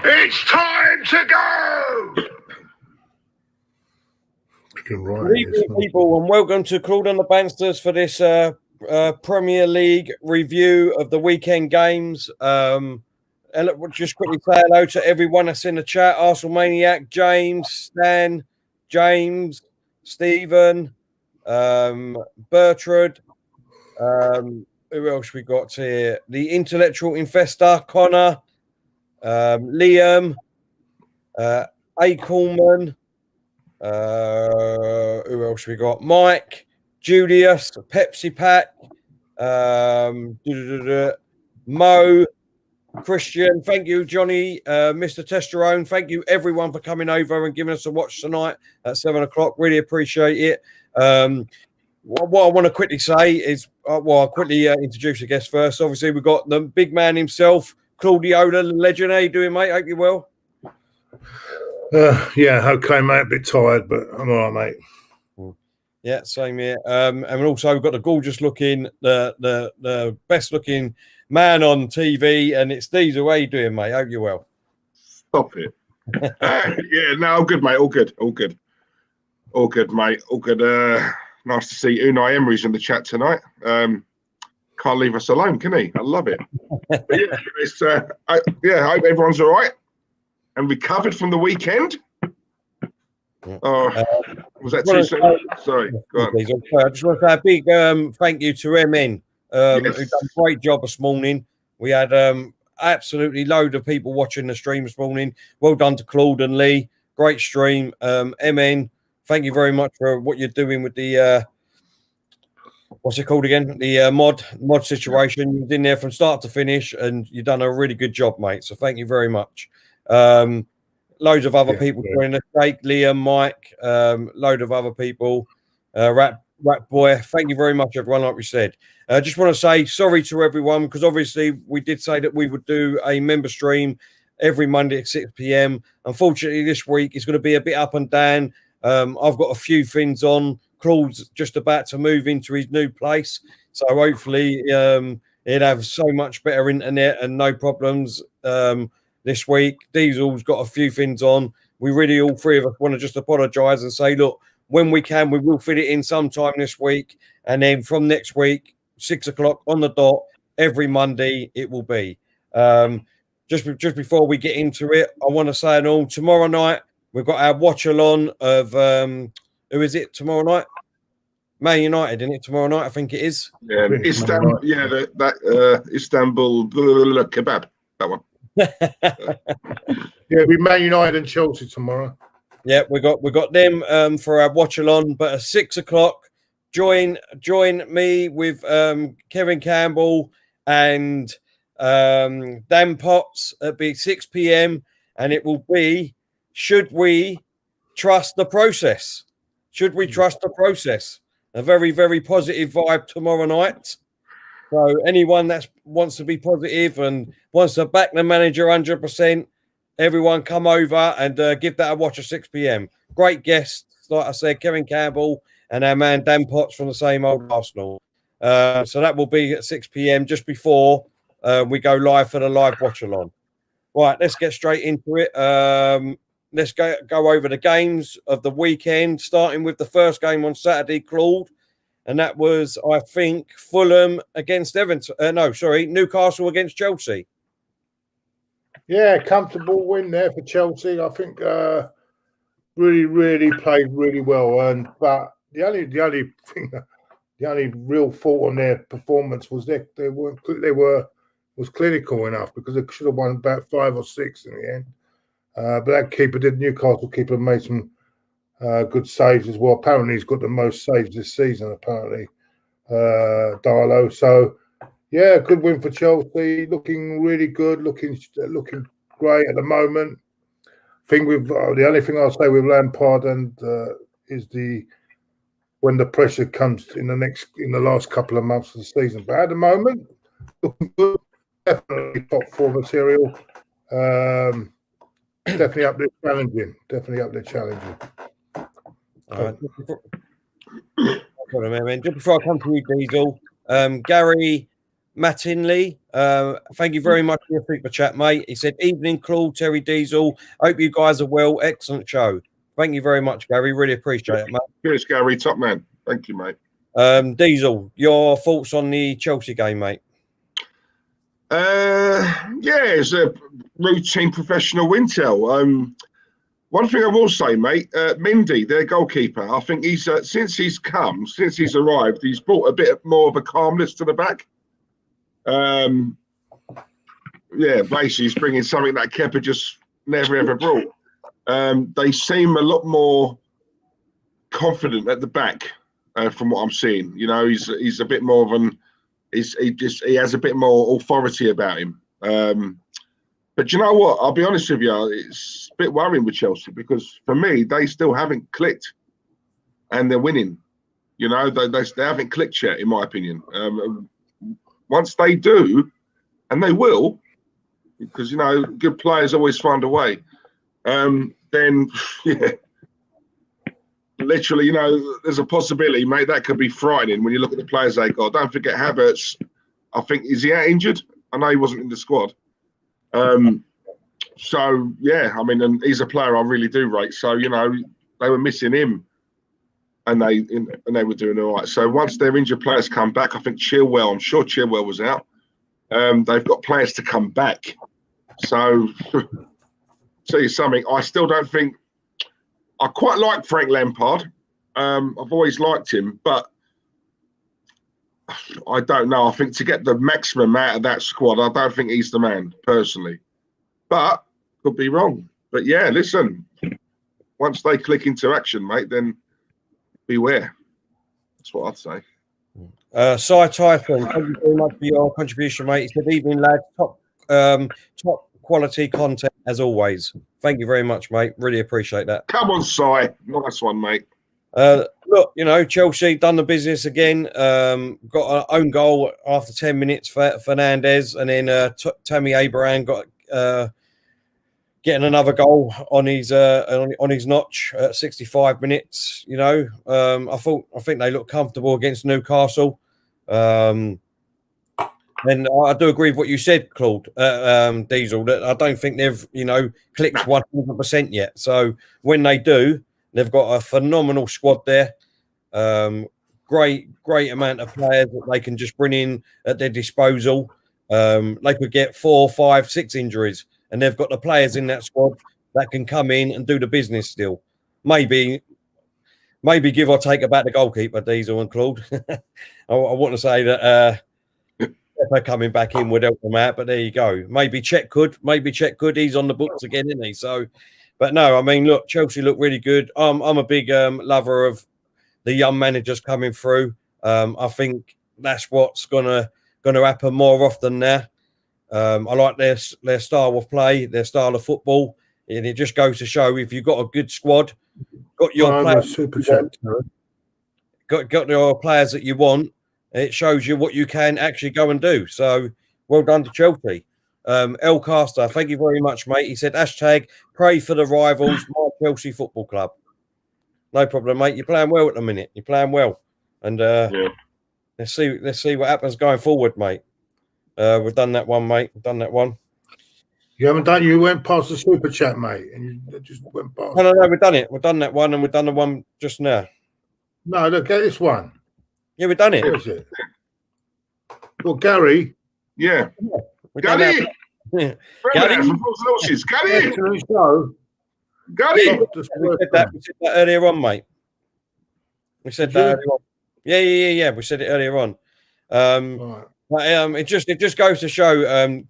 It's time to go! Good evening, people, and welcome to Claude and the Banstas for this Premier League review of the weekend games. And look, just quickly say hello to everyone that's in the chat. Arsenal Maniac, James, Stan, James, Stephen, Bertrand. Who else we got here? The Intellectual Infestor, Connor, Liam, Acorman. Who else we got? Mike, Julius, Pepsi Pack, Mo, Christian. Thank you, Johnny, Mr. Testosterone. Thank you, everyone, for coming over and giving us a watch tonight at 7 o'clock. Really appreciate it. What I want to quickly say is, I'll quickly introduce the guest first. Obviously, we've got the big man himself, Claudio, the legend. How you doing, mate? Hope you're well. Yeah, okay, mate. A bit tired, but I'm all right, mate. Yeah, same here. And also we've got the gorgeous looking, the best looking man on TV, and it's Diesel. How you doing, mate? Hope you're well. Stop it. Yeah, no, all good, mate. All good, mate. All good. Nice to see Unai Emery's in the chat tonight. Can't leave us alone, can he? I love it. But yeah, it's, I hope everyone's all right and recovered from the weekend. Oh, was that too soon? Sorry. Go on. I just want to say a big thank you to MN, who done a great job this morning. We had absolutely load of people watching the stream this morning. Well done to Claude and Lee. Great stream. MN, thank you very much for what you're doing with the what's it called again? The mod situation. You've been there from start to finish, and you've done a really good job, mate. So thank you very much. Loads of other people joining us. Jake, Liam, Mike, load of other people. Rat Boy. Thank you very much, everyone. Like we said, just want to say sorry to everyone, because obviously we did say that we would do a member stream every Monday at 6 p.m. Unfortunately, this week it's going to be a bit up and down. I've got a few things on. Claude's just about to move into his new place, so hopefully he'll have so much better internet and no problems this week. Diesel's got a few things on. We really, all three of us, want to just apologise and say, look, when we can, we will fit it in sometime this week, and then from next week, 6 o'clock on the dot, every Monday it will be. Just before we get into it, I want to say and all, tomorrow night we've got our watch-along of who is it tomorrow night? Man United, isn't it? Tomorrow night, I think it is. Yeah, Istanbul. Yeah, Istanbul kebab. That one. Yeah, we Man United and Chelsea tomorrow. Yeah, we got them for our watch-along. But at 6 o'clock, join me with Kevin Campbell and Dan Potts. It'll be 6 p.m. and it will be, should we trust the process? Should we trust the process? A very, very positive vibe tomorrow night. So anyone that wants to be positive and wants to back the manager 100%, everyone come over and give that a watch at 6 p.m. Great guests, like I said, Kevin Campbell and our man Dan Potts from the same old Arsenal. So that will be at 6 p.m. just before we go live for the live watch-along. Right, let's get straight into it. Let's go over the games of the weekend, starting with the first game on Saturday, Claude. And that was, I think, Fulham against Everton. Newcastle against Chelsea. Yeah, comfortable win there for Chelsea. I think really played really well. But the only real fault on their performance was they was clinical enough, because they should have won about 5 or 6 in the end. But that Newcastle keeper made some good saves as well. Apparently, he's got the most saves this season, apparently, Darlow. So, yeah, good win for Chelsea. Looking really good, looking great at the moment. The only thing I'll say with Lampard is when the pressure comes in the last couple of months of the season. But at the moment, looking good. Definitely top 4 material. Definitely up there challenging. Got him, man. Just before I come to you, Diesel, Gary Mattinley, thank you very much for your super chat, mate. He said, "Evening, Claude, Terry, Diesel. Hope you guys are well. Excellent show." Thank you very much, Gary. Really appreciate it, mate. Cheers, Gary. Top man. Thank you, mate. Diesel, your thoughts on the Chelsea game, mate? Yeah, it's a routine professional win tell. One thing I will say, mate, Mendy, their goalkeeper, I think he's since he's arrived, he's brought a bit more of a calmness to the back. Yeah, basically, he's bringing something that Kepa just never ever brought. They seem a lot more confident at the back, from what I'm seeing. You know, he's a bit more of an, he has a bit more authority about him. But you know what? I'll be honest with you, it's a bit worrying with Chelsea because for me, they still haven't clicked, and they're winning. You know, they haven't clicked yet, in my opinion. Once they do, and they will, because you know, good players always find a way. Then yeah, literally, you know, there's a possibility, mate, that could be frightening when you look at the players they got. Don't forget Havertz. I think, is he out injured? I know he wasn't in the squad. So yeah, I mean, and he's a player I really do rate. So you know, they were missing him, and they were doing all right. So once their injured players come back, I think Chilwell. I'm sure Chilwell was out. They've got players to come back. So tell you something, I still don't think. I quite like Frank Lampard. I've always liked him, but I don't know. I think to get the maximum out of that squad, I don't think he's the man, personally. But could be wrong. But yeah, listen, once they click into action, mate, then beware. That's what I'd say. Cy Typhon, thank you very much for your contribution, mate. He said, "Evening, lads. Top quality content as always." Thank you very much, mate. Really appreciate that. Come on, Cy. Nice one, mate. Look, you know, Chelsea done the business again. Got an own goal after 10 minutes for Fernandez, and then Tammy Abraham got getting another goal on his notch at 65 minutes. You know, I think they look comfortable against Newcastle. And I do agree with what you said, Claude, Diesel, that I don't think they've, you know, clicked 100% yet. So when they do, they've got a phenomenal squad there. Great amount of players that they can just bring in at their disposal. They could get 4, 5, 6 injuries, and they've got the players in that squad that can come in and do the business still. Maybe give or take about the goalkeeper, Diesel and Claude. I want to say that they're coming back in would help them out, but there you go. Maybe Czech could. He's on the books again, isn't he? So, but no, I mean, look, Chelsea look really good. I'm a big lover of the young managers coming through. I think that's what's gonna happen more often now. I like their style of play, their style of football, and it just goes to show if you've got a good squad, got your players, got your players that you want. It shows you what you can actually go and do. So well done to Chelsea. El Caster, thank you very much, mate. He said, #pray for the rivals, my Chelsea Football Club. No problem, mate. You're playing well at the minute. You're playing well. And let's see what happens going forward, mate. We've done that one, mate. We've done that one. You haven't done. You went past the super chat, mate, and you just went past. No, we've done it. We've done that one, and we've done the one just now. No, look, get this one. Yeah, we've done it. What is it? Well, Gary. Yeah. Gary. Gary. Excellent show. Gary. We said that earlier on, mate. We said that earlier on. Yeah. We said it earlier on. Right. But, it just goes to show,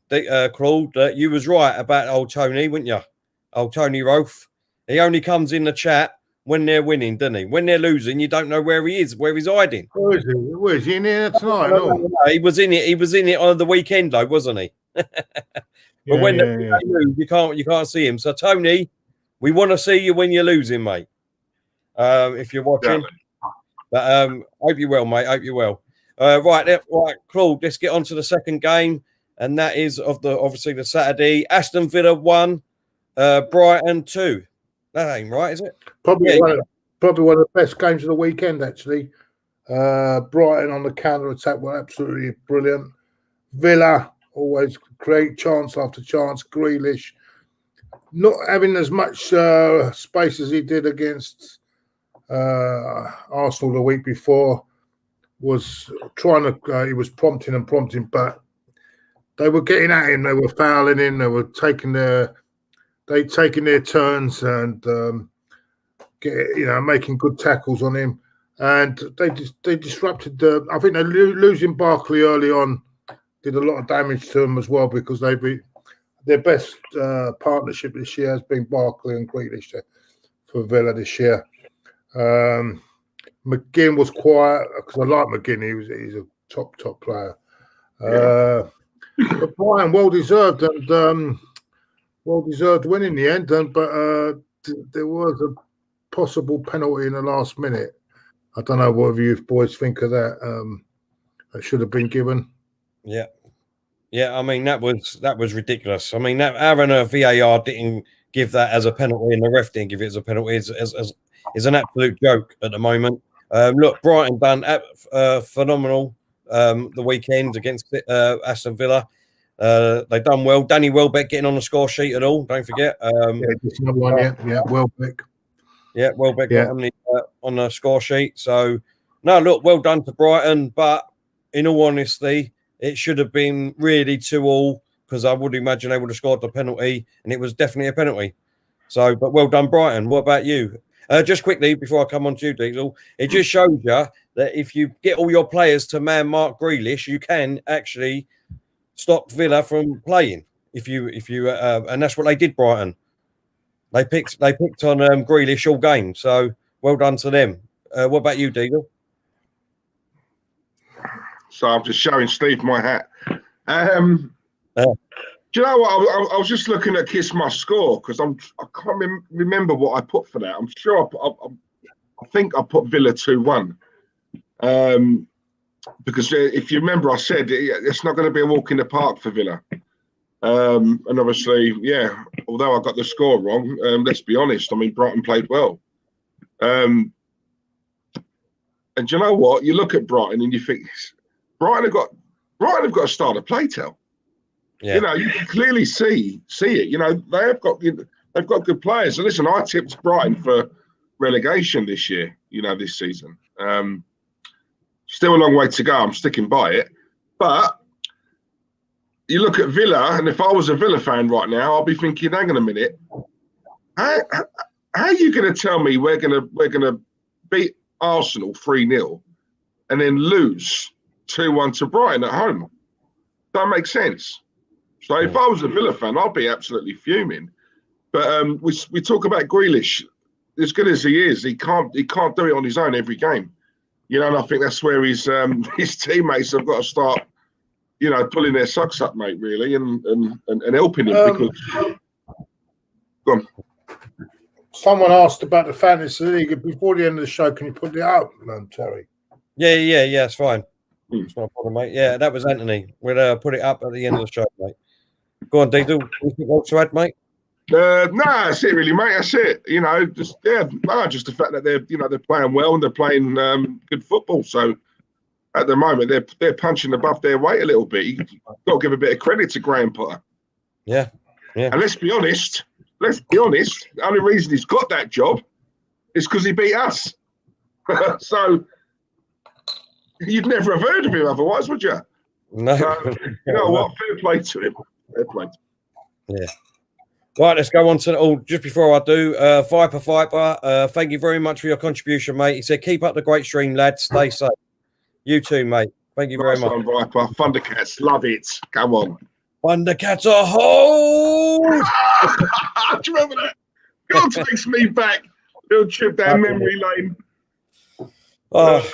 Claude, that you was right about old Tony, weren't you? Old Tony Roth. He only comes in the chat when they're winning, doesn't he? When they're losing, you don't know where he is, where he's hiding. Where is he? Where is he in here tonight? No, he was in it. He was in it on the weekend, though, wasn't he? But when they lose, you can't see him. So Tony, we want to see you when you're losing, mate. If you're watching. But hope you're well, mate. Hope you're well. Right, Claude. Let's get on to the second game, and that is obviously the Saturday. Aston Villa 1, Brighton 2. That ain't right, is it? Probably one of the best games of the weekend, actually. Brighton on the counter-attack were absolutely brilliant. Villa always create chance after chance. Grealish not having as much space as he did against Arsenal the week before, was trying to he was prompting, but they were getting at him. They were fouling him. They were taking their turns and making good tackles on him. And they disrupted I think they losing Barkley early on did a lot of damage to them as well, because their best partnership this year has been Barkley and Grealish for Villa this year. McGinn was quiet, because I like McGinn. He's a top player. But Brighton well deserved win in the end. But there was a possible penalty in the last minute. I don't know what you boys think of that. That should have been given. Yeah. I mean, that was ridiculous. I mean, that Aaron VAR didn't give that as a penalty, and the ref didn't give it as a penalty. Is an absolute joke at the moment. Look, Brighton done phenomenal the weekend against Aston Villa. They've done well. Danny Welbeck getting on the score sheet at all. Don't forget. Welbeck. Yeah, Welbeck got on the score sheet. So, no, look, well done to Brighton. But in all honesty, it should have been really 2-2, because I would imagine they would have scored the penalty, and it was definitely a penalty. So, but well done, Brighton. What about you? Just quickly, before I come on to you, Diesel, it just shows you that if you get all your players to man Mark Grealish, you can actually stop Villa from playing. If you and that's what they did, Brighton. They picked on Grealish all game. So well done to them. What about you, Diesel? So I'm just showing Steve my hat. Do you know what? I was just looking at Kiss My Score, because I can't remember what I put for that. I'm sure I think I put Villa 2-1. Because if you remember, I said it's not going to be a walk in the park for Villa. And obviously, although I got the score wrong, let's be honest, I mean, Brighton played well. And do you know what? You look at Brighton and you think Brighton have got a start to play tell. Yeah. You know, you can clearly see it. You know, they've got good players. So listen, I tipped Brighton for relegation this year. You know, this season. Still a long way to go. I'm sticking by it. But you look at Villa, and if I was a Villa fan right now, I'll be thinking, hang on a minute, how are you going to tell me we're gonna beat Arsenal 3-0 and then lose 2-1 to Brighton at home? That makes sense. So if I was a Villa fan, I'd be absolutely fuming. But we talk about Grealish. As good as he is, he can't do it on his own every game. You know, and I think that's where his teammates have got to start, you know, pulling their socks up, mate, really, and helping him. Because go on. Someone asked about the fantasy league before the end of the show. Can you put it up, Terry? Yeah, it's fine. It's not a problem, mate. Yeah, that was Anthony. We'll put it up at the end of the show, mate. Go on, Diesel. Anything else to add, mate? No, that's it, really, mate. That's it. You know, just the fact that they're playing well and they're playing good football. So at the moment, they're punching above their weight a little bit. You've got to give a bit of credit to Graham Potter. Yeah. And let's be honest. The only reason he's got that job is because he beat us. So you'd never have heard of him otherwise, would you? No. So, you know what? Fair play to him. Fair play. Yeah. Right, let's go on to just before I do, Viper, thank you very much for your contribution, mate. He said, keep up the great stream, lads. Stay safe. You too, mate. Thank you very much. Viper. Thundercats, love it. Come on. Thundercats are hold! Do you remember that? God takes me back. Little trip down memory lane. That's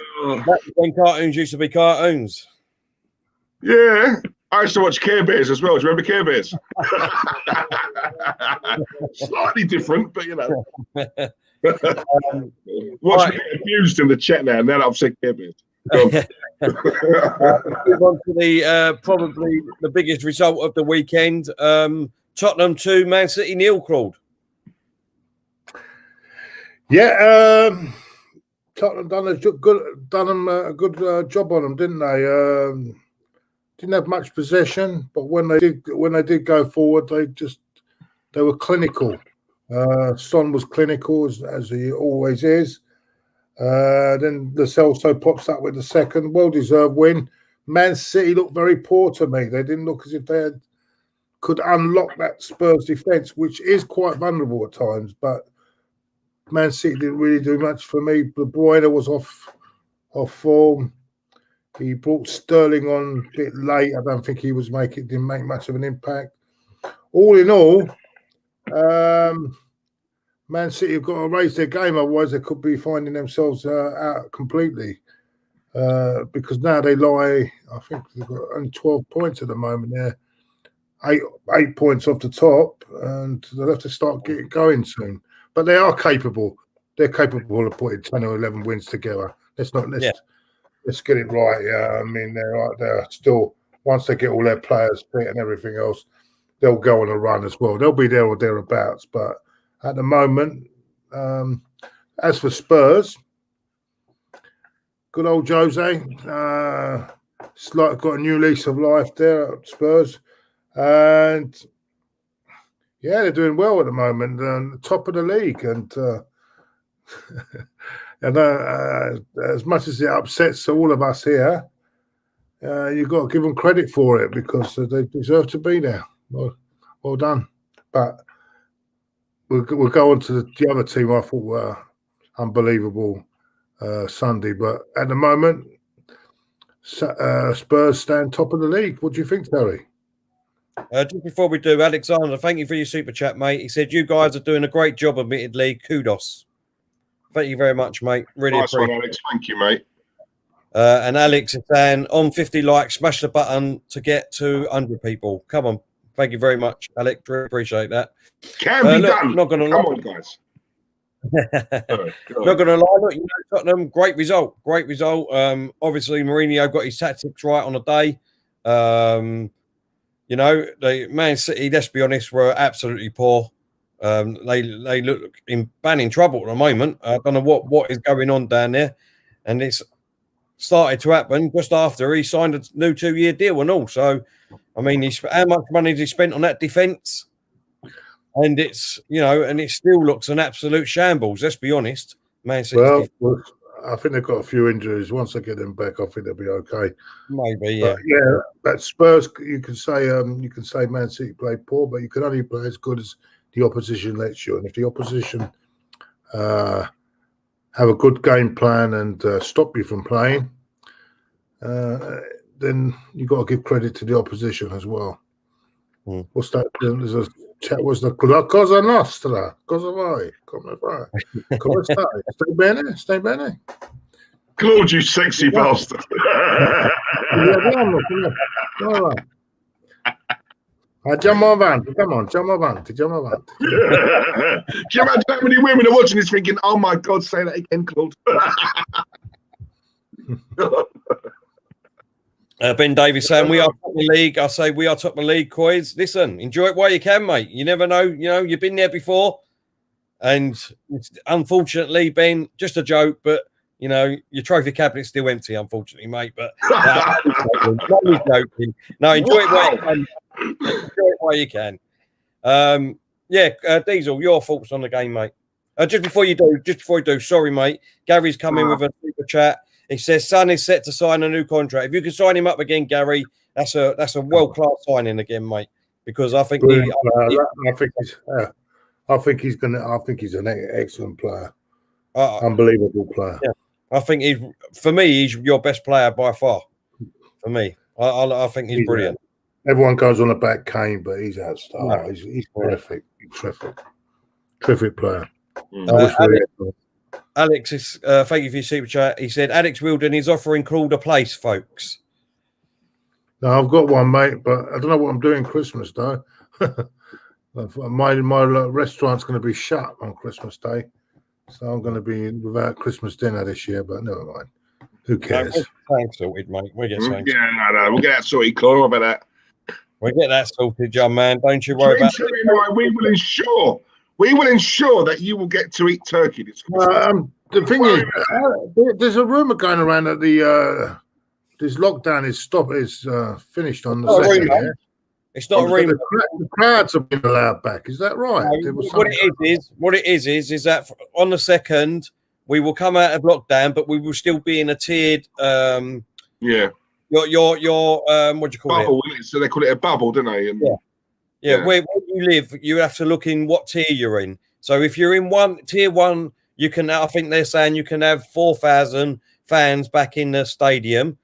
when cartoons used to be cartoons. Yeah. I used to watch Care Bears as well. Do you remember Care Bears? Slightly different, but you know. Watch me get abused in the chat now that I've said Care Bears. Move on to the probably the biggest result of the weekend. Tottenham 2, Man City 0, Claude. Yeah, Tottenham done a good job on them, didn't they? Didn't have much possession, but when they did go forward, they were clinical. Son was clinical as he always is. Then the Celso pops up with the second, well-deserved win. Man City looked very poor to me. They didn't look as if they could unlock that Spurs defence, which is quite vulnerable at times. But Man City didn't really do much for me. De Bruyne was off form. He brought Sterling on a bit late. I don't think didn't make much of an impact. All in all, Man City have got to raise their game, otherwise they could be finding themselves out completely. Because now they lie, I think they've got only 12 points at the moment. They're 8 points off the top, and they'll have to start getting going soon. But they are capable. They're capable of putting 10 or 11 wins together. Let's get it right. Yeah, I mean, they're still, once they get all their players fit and everything else, they'll go on a run as well. They'll be there or thereabouts. But at the moment, as for Spurs, good old Jose, it's like got a new lease of life there at Spurs. And yeah, they're doing well at the moment, top of the league. And as much as it upsets all of us here, you've got to give them credit for it because they deserve to be there. Well done. But we'll go on to the other team I thought were unbelievable Sunday. But at the moment, Spurs stand top of the league. What do you think, Terry? Just before we do, Alexandre, thank you for your super chat, mate. He said, you guys are doing a great job, admittedly. Kudos. Thank you very much, mate. Really nice appreciate one, Alex. Thank you, mate. And Alex is saying, on 50 likes, smash the button to get to 100 people. Come on. Thank you very much, Alex. Really appreciate that. Can be done. Not gonna Come lie. on, guys. Not going to lie. Look, Tottenham, great result. Great result. Obviously, Mourinho got his tactics right on the day. The Man City, let's be honest, were absolutely poor. They look in banning trouble at the moment. I don't know what is going on down there. And it's started to happen just after he signed a new 2-year deal and all. So, I mean, how much money has he spent on that defence? And it's, and it still looks an absolute shambles. Let's be honest. Man City. Well, I think they've got a few injuries. Once they get them back, I think they'll be okay. Maybe, yeah. But Spurs, you can say Man City played poor, but you can only play as good as the opposition lets you. And if the opposition have a good game plan and stop you from playing, then you've got to give credit to the opposition as well. What's that? There's a chat. Was the Cosa Nostra? Cosa vai? Come vai? Come stai? Stai bene? Stai bene? Claude, you sexy bastard. Andiamo avanti. Come on, andiamo avanti. Can you imagine how many women are watching this thinking, oh my God, say that again, Claude? Ben Davies saying we are top of the league. I say we are top of the league, Coys. Listen, enjoy it while you can, mate. You never know. You've been there before. And unfortunately, Ben, just a joke, but your trophy cabinet's still empty, unfortunately, mate. But not joking. No, enjoy it while you can. Enjoy it while you can. Diesel, your thoughts on the game, mate. Just before you do, sorry, mate. Gary's come in with a super chat. He says Son is set to sign a new contract. If you can sign him up again, Gary, that's a world-class signing again, mate. Because I think I think he's an excellent player, unbelievable player. Yeah. I think he's your best player by far. For me, I think he's brilliant. Everyone goes on about Kane, but he's outstanding. No. He's terrific, terrific player. Alex is thank you for your super chat. He said Alex Wilden is offering Claude a place, folks. No, I've got one, mate, but I don't know what I'm doing Christmas though. my restaurant's going to be shut on Christmas Day, so I'm going to be without Christmas dinner this year. But never mind. Who cares? Thanks, sorted, mate. We get thanks. Yeah, we'll get that sorted, Claude. How about that? We get that sorted, young man. Don't you worry about it. We will ensure We will ensure that you will get to eat turkey this Christmas. The thing is, there's a rumor going around that this lockdown is finished on the 2nd. Yeah? It's not a rumor. The crowds have been allowed back. Is that right? No, what it is that on the 2nd we will come out of lockdown, but we will still be in a tiered. Your what do you call bubble, it? So they call it a bubble, don't they? And, yeah. Where you live, you have to look in what tier you're in. So if you're in tier 1, you can. I think they're saying you can have 4,000 fans back in the stadium.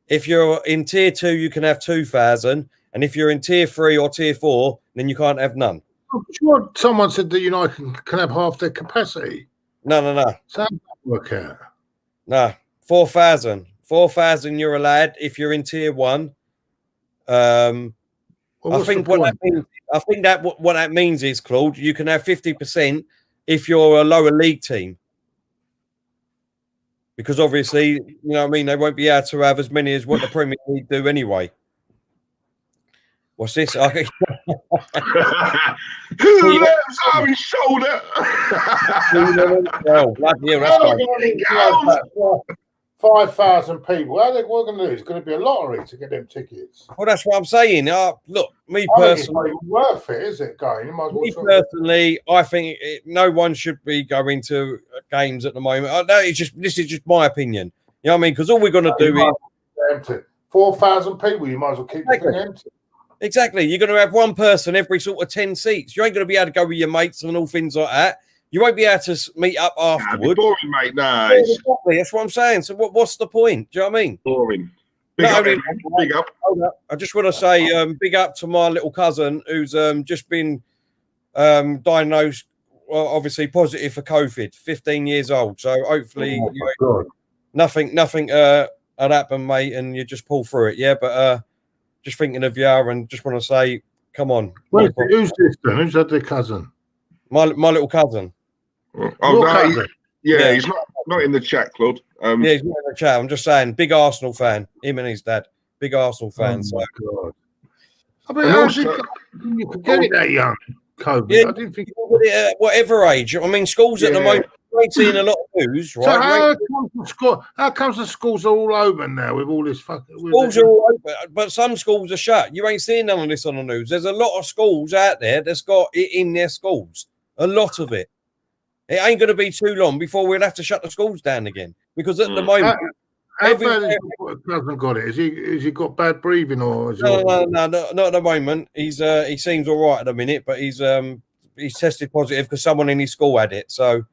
If you're in tier 2, you can have 2,000. And if you're in tier 3 or tier 4, then you can't have none. I'm sure someone said that United can have half their capacity. No. So how does that work out? No, 4,000. 4,000 you're allowed if you're in tier 1. I think what that means is, Claude, you can have 50% if you're a lower league team. Because obviously, you know what I mean, they won't be able to have as many as what the Premier League do anyway. What's this? Who lives on his shoulder? Oh, bloody hell, that's 5,000 people. How are they going to do? It's going to be a lottery to get them tickets. Well, that's what I'm saying. Look, me personally, it's worth it, is it? Going. I think no one should be going to games at the moment. This is just my opinion. You know what I mean? Because all we're going to do is empty. 4,000 people. You might as well keep the thing empty. Exactly. You're going to have one person every sort of 10 seats. You ain't going to be able to go with your mates and all things like that. You won't be able to meet up afterwards. Boring, mate. No, exactly. That's what I'm saying. So what's the point? Do you know what I mean? Boring. Big up. I just want to say big up to my little cousin who's just been diagnosed, well, obviously positive for COVID, 15 years old. So hopefully nothing had happened, mate, and you just pull through it. Yeah, but just thinking of you and just want to say, come on. Who's this then? Who's that their cousin? My little cousin. Cousin? Yeah, he's not in the chat, Claude. Yeah, he's not in the chat. I'm just saying, big Arsenal fan. Him and his dad, big Arsenal fan. Oh my God. I mean, you could get it that young, COVID. Yeah, I didn't think you could get it at whatever age. I mean, schools at the moment, we're seeing a lot of news, right? So how comes the schools are all open now with all this fucking... Schools are all open, but some schools are shut. You ain't seeing none of this on the news. There's a lot of schools out there that's got it in their schools. A lot of it. It ain't going to be too long before we'll have to shut the schools down again. Because at the moment... How bad has your cousin got it? Has he got bad breathing or... No, not at the moment. He seems all right at the minute, but he's tested positive because someone in his school had it. So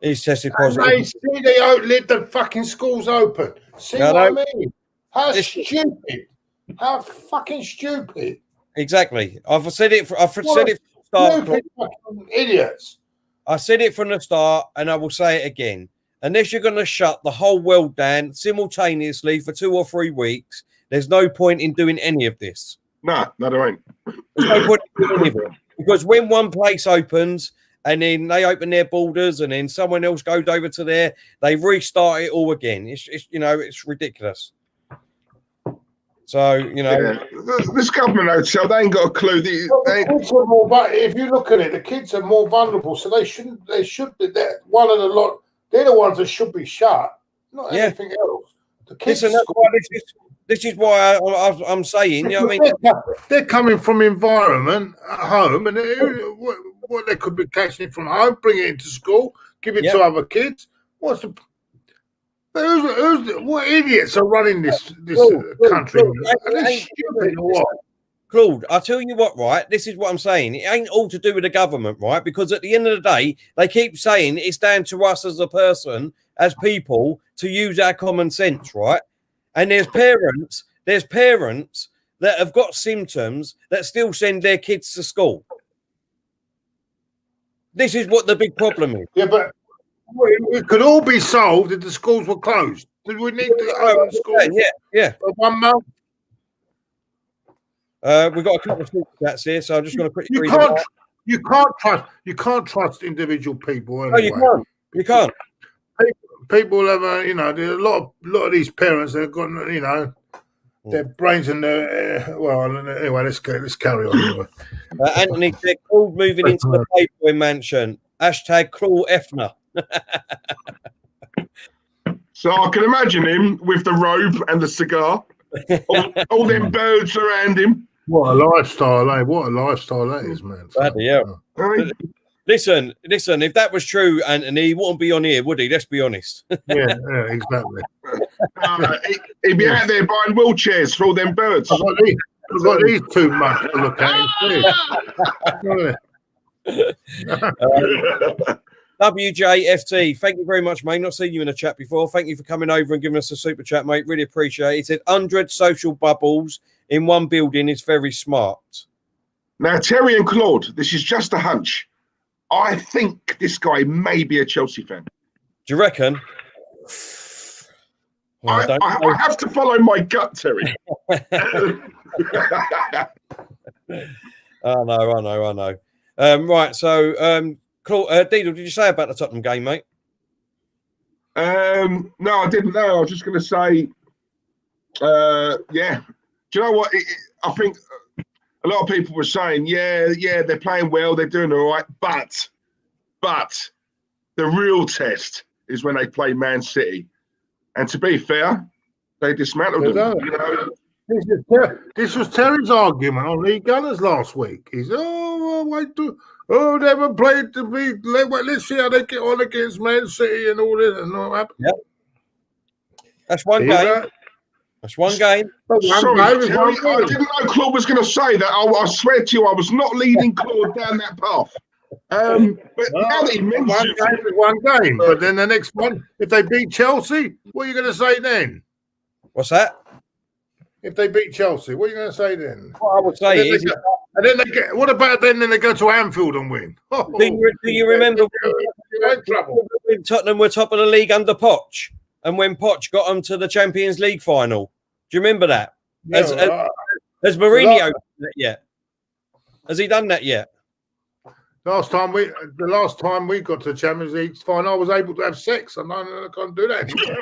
he's tested positive. They let the fucking schools open. See what I mean? How stupid. How fucking stupid. Exactly. I've said it from the start. Idiots. I said it from the start, and I will say it again. Unless you're going to shut the whole world down simultaneously for 2 or 3 weeks, there's no point in doing any of this. No, there ain't. There's no point in doing any of it. Because when one place opens and then they open their borders and then someone else goes over to there, they restart it all again. It's ridiculous. So, this government hotel, they ain't got a clue. But if you look at it, the kids are more vulnerable, so they should be there. One of the lot. They're the ones that should be shut, not anything else. The kids. This is why I'm saying. You know what I mean? They're coming from environment at home, and what they could be catching it from home, bring it into school, give it to other kids. What idiots are running this country? Are they stupid or what? Claude, I'll tell you what, right? This is what I'm saying. It ain't all to do with the government, right? Because at the end of the day, they keep saying it's down to us as a person, as people, to use our common sense, right? And there's parents that have got symptoms that still send their kids to school. This is what the big problem is. Yeah, but it could all be solved if the schools were closed. Did we need to open schools? Yeah. For 1 month? We've got a couple of super chats here, so I'm just going to quickly read them. You can't trust individual people. Anyway. No, you can't. People have, there's a lot of these parents that have got, their brains in their. Well, anyway, let's carry on. Anyway. Anthony said, Claude moving into the Playboy mansion. Hashtag Claude Effner. So I can imagine him with the robe and the cigar, all them birds around him. What a lifestyle, eh? What a lifestyle that is, man. Yeah. Listen, if that was true, Anthony, he wouldn't be on here, would he? Let's be honest. yeah, exactly. He'd be out there buying wheelchairs for all them birds. I've got these too much to look at. WJFT, thank you very much, mate. Not seen you in a chat before. Thank you for coming over and giving us a super chat, mate. Really appreciate it. He said 100 social bubbles in one building is very smart. Now, Terry and Claude, this is just a hunch. I think this guy may be a Chelsea fan. Do you reckon? Well, I have to follow my gut, Terry. I know. Right, so Claude, Deedle, did you say about the Tottenham game, mate? No, I didn't know. I was just going to say, yeah. Do you know what? I think a lot of people were saying, yeah, they're playing well, they're doing all right, but the real test is when they play Man City. And to be fair, they dismantled them. You know? This was Terry's argument on League Gunners last week. He said, never played to be. Let's see how they get on against Man City and all this and all that. Yep. That's one game. That's one game. Sorry, I didn't know Claude was going to say that. I swear to you, I was not leading Claude down that path. But now that he mentioned one game, but then the next one, if they beat Chelsea, what are you going to say then? What's that? If they beat Chelsea, what are you going to say then? What I would say is, and then they get. What about then they go to Anfield and win? Do you remember when Tottenham were top of the league under Poch, and when Poch got them to the Champions League final? Do you remember that? Has Mourinho done that yet? Has he done that yet? The last time we got to the Champions League final, I was able to have sex, and I can't do that anymore.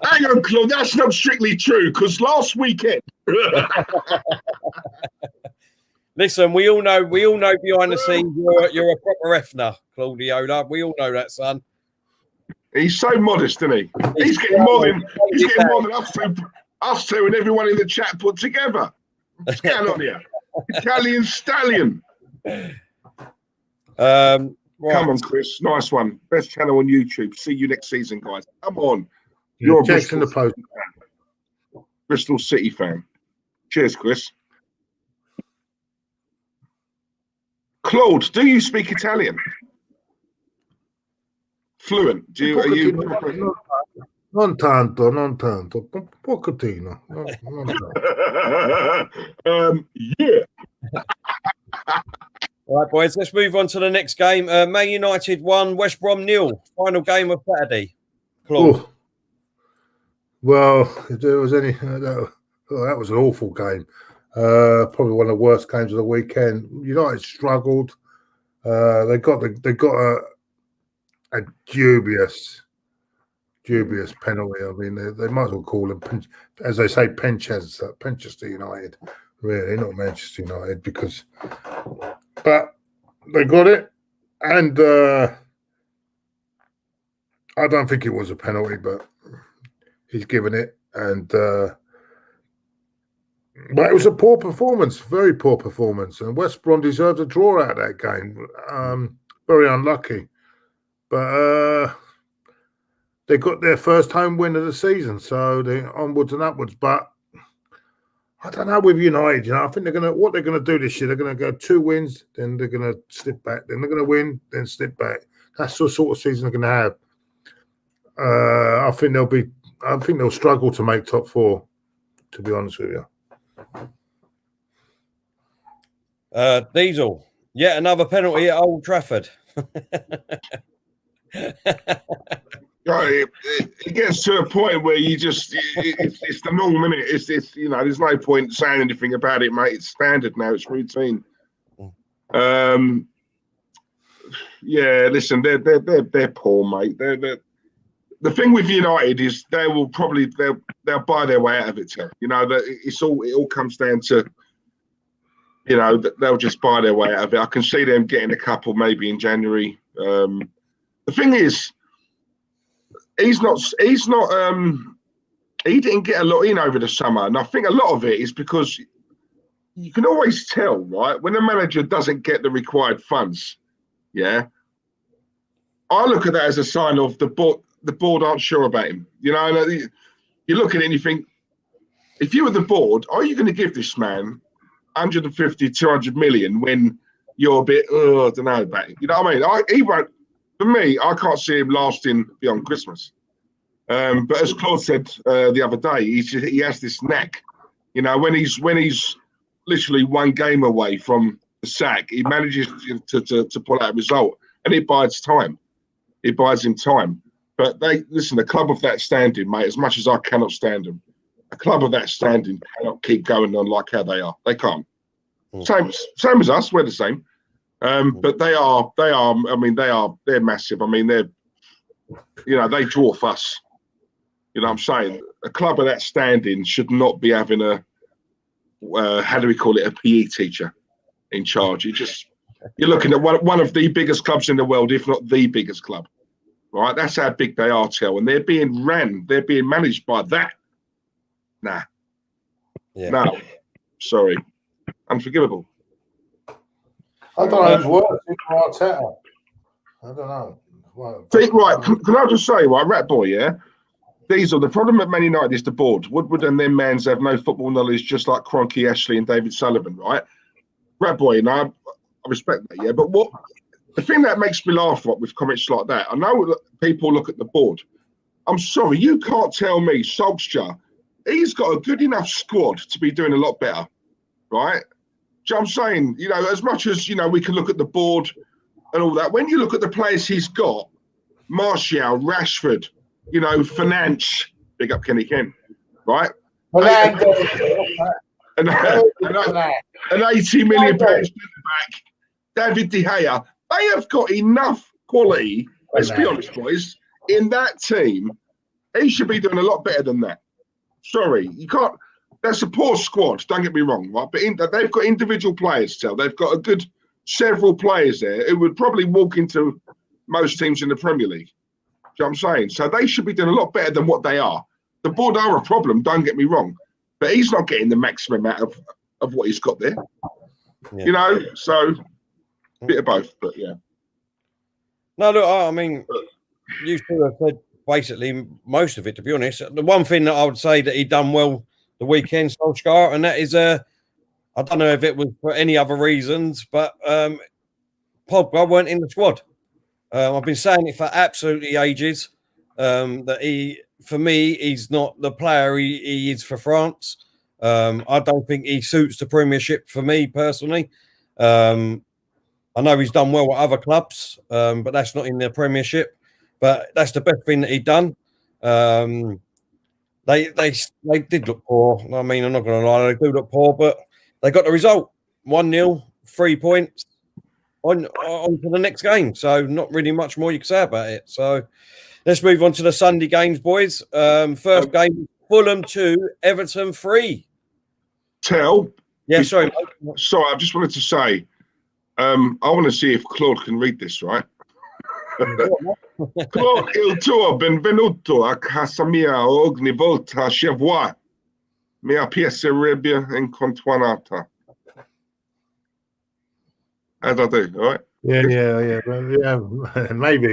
Hang on, Claude, that's not strictly true, because last weekend. Listen, we all know behind the scenes you're a proper Effner, Claudiola. We all know that, son. He's so modest, isn't he? He's getting more than us two and everyone in the chat put together. What's going on here? Italian stallion. Right. Come on, Chris. Nice one. Best channel on YouTube. See you next season, guys. Come on. You're a Bristol City fan. Cheers, Chris. Claude, do you speak Italian? Fluent? Are you? Non tanto, pochettino. Yeah. All right, boys, let's move on to the next game. Man United 1, West Brom 0. Final game of Saturday. Claude. Well, if there was any, that was an awful game. Probably one of the worst games of the weekend. United struggled. They got a dubious penalty. I mean, they might as well call them, as they say, Penchester United. Really, not Manchester United, but they got it, and I don't think it was a penalty, but he's given it, and but it was a poor performance, very poor performance, and West Brom deserved a draw out of that game. Very unlucky, but they got their first home win of the season, so they're onwards and upwards. But I don't know with United. I think what they're gonna do this year. They're gonna go 2 wins, then they're gonna slip back, then they're gonna win, then slip back. That's the sort of season they're gonna have. I think they'll struggle to make top 4. To be honest with you. Diesel, yet another penalty at Old Trafford. It gets to a point where you just it's the norm, isn't it? It's there's no point saying anything about it, mate. It's standard now. It's routine. Yeah, listen, they're poor, mate. They're the thing with United is they'll buy their way out of it. Too. You know that it all comes down to, you know, that they'll just buy their way out of it. I can see them getting a couple maybe in January. The thing is, he didn't get a lot in over the summer, and I think a lot of it is because you can always tell, right, when a manager doesn't get the required funds. Yeah, I look at that as a sign of the board aren't sure about him. You know, you look at it and you think, if you were the board, are you going to give this man 150, 200 million when you're a bit, I don't know about it. You know what I mean? He won't. For me, I can't see him lasting beyond Christmas. But as Claude said the other day, he has this knack. You know, when he's literally one game away from the sack, he manages to pull out a result, and it buys time. It buys him time. But listen, a club of that standing, mate, as much as I cannot stand them, a club of that standing cannot keep going on like how they are. They can't. Same as us, we're the same. But they are, I mean, they're massive. I mean, they dwarf us. You know what I'm saying? A club of that standing should not be having a PE teacher in charge. You're looking at one of the biggest clubs in the world, if not the biggest club. Right, that's how big they are, Tel, and they're being managed by that. Nah, yeah. No, sorry, unforgivable. I don't know who's worse, Arteta. I don't know. Right, can I just say, right, Rat Boy, yeah? The problem at Man United is the board. Woodward and them mans have no football knowledge, just like Kroenke, Ashley, and David Sullivan, right? Rat Boy, you know, I respect that, yeah, but the thing that makes me laugh with comments like that, I know that people look at the board. I'm sorry, you can't tell me Solskjaer, he's got a good enough squad to be doing a lot better, right? Do you know what I'm saying? You know, as much as, you know, we can look at the board and all that, when you look at the players he's got, Martial, Rashford, you know, Finance, big up Kenny Kent, right? An 80 million pounds back, David De Gea. They have got enough quality, let's be honest, boys, in that team. He should be doing a lot better than that. Sorry, you can't. That's a poor squad, don't get me wrong, right? But they've got individual players, Tel. They've got a good several players there who would probably walk into most teams in the Premier League. Do you know what I'm saying? So they should be doing a lot better than what they are. The board are a problem, don't get me wrong. But he's not getting the maximum out of what he's got there. Yeah. You know, so a bit of both, but yeah. No, look, I mean, you two have said basically most of it, to be honest. The one thing that I would say that he done well the weekend, Solskjaer, and that is, I don't know if it was for any other reasons, but Pogba weren't in the squad. I've been saying it for absolutely ages, that for me, he's not the player he is for France. I don't think he suits the Premiership for me personally. I know he's done well at other clubs, but that's not in the Premiership. But that's the best thing that he'd done. They did look poor. I mean, I'm not going to lie, they do look poor, but they got the result. 1-0, 3 points on to the next game. So not really much more you can say about it. So let's move on to the Sunday games, boys. First game, Fulham 2, Everton 3. Tel? Yeah, sorry. Sorry, I just wanted to say, I want to see if Claude can read this, right? Claude, il tuo benvenuto a casa mia ogni volta che vuoi. Mia piacerebbe incontrarti. How'd I do? All right? Yeah. Maybe.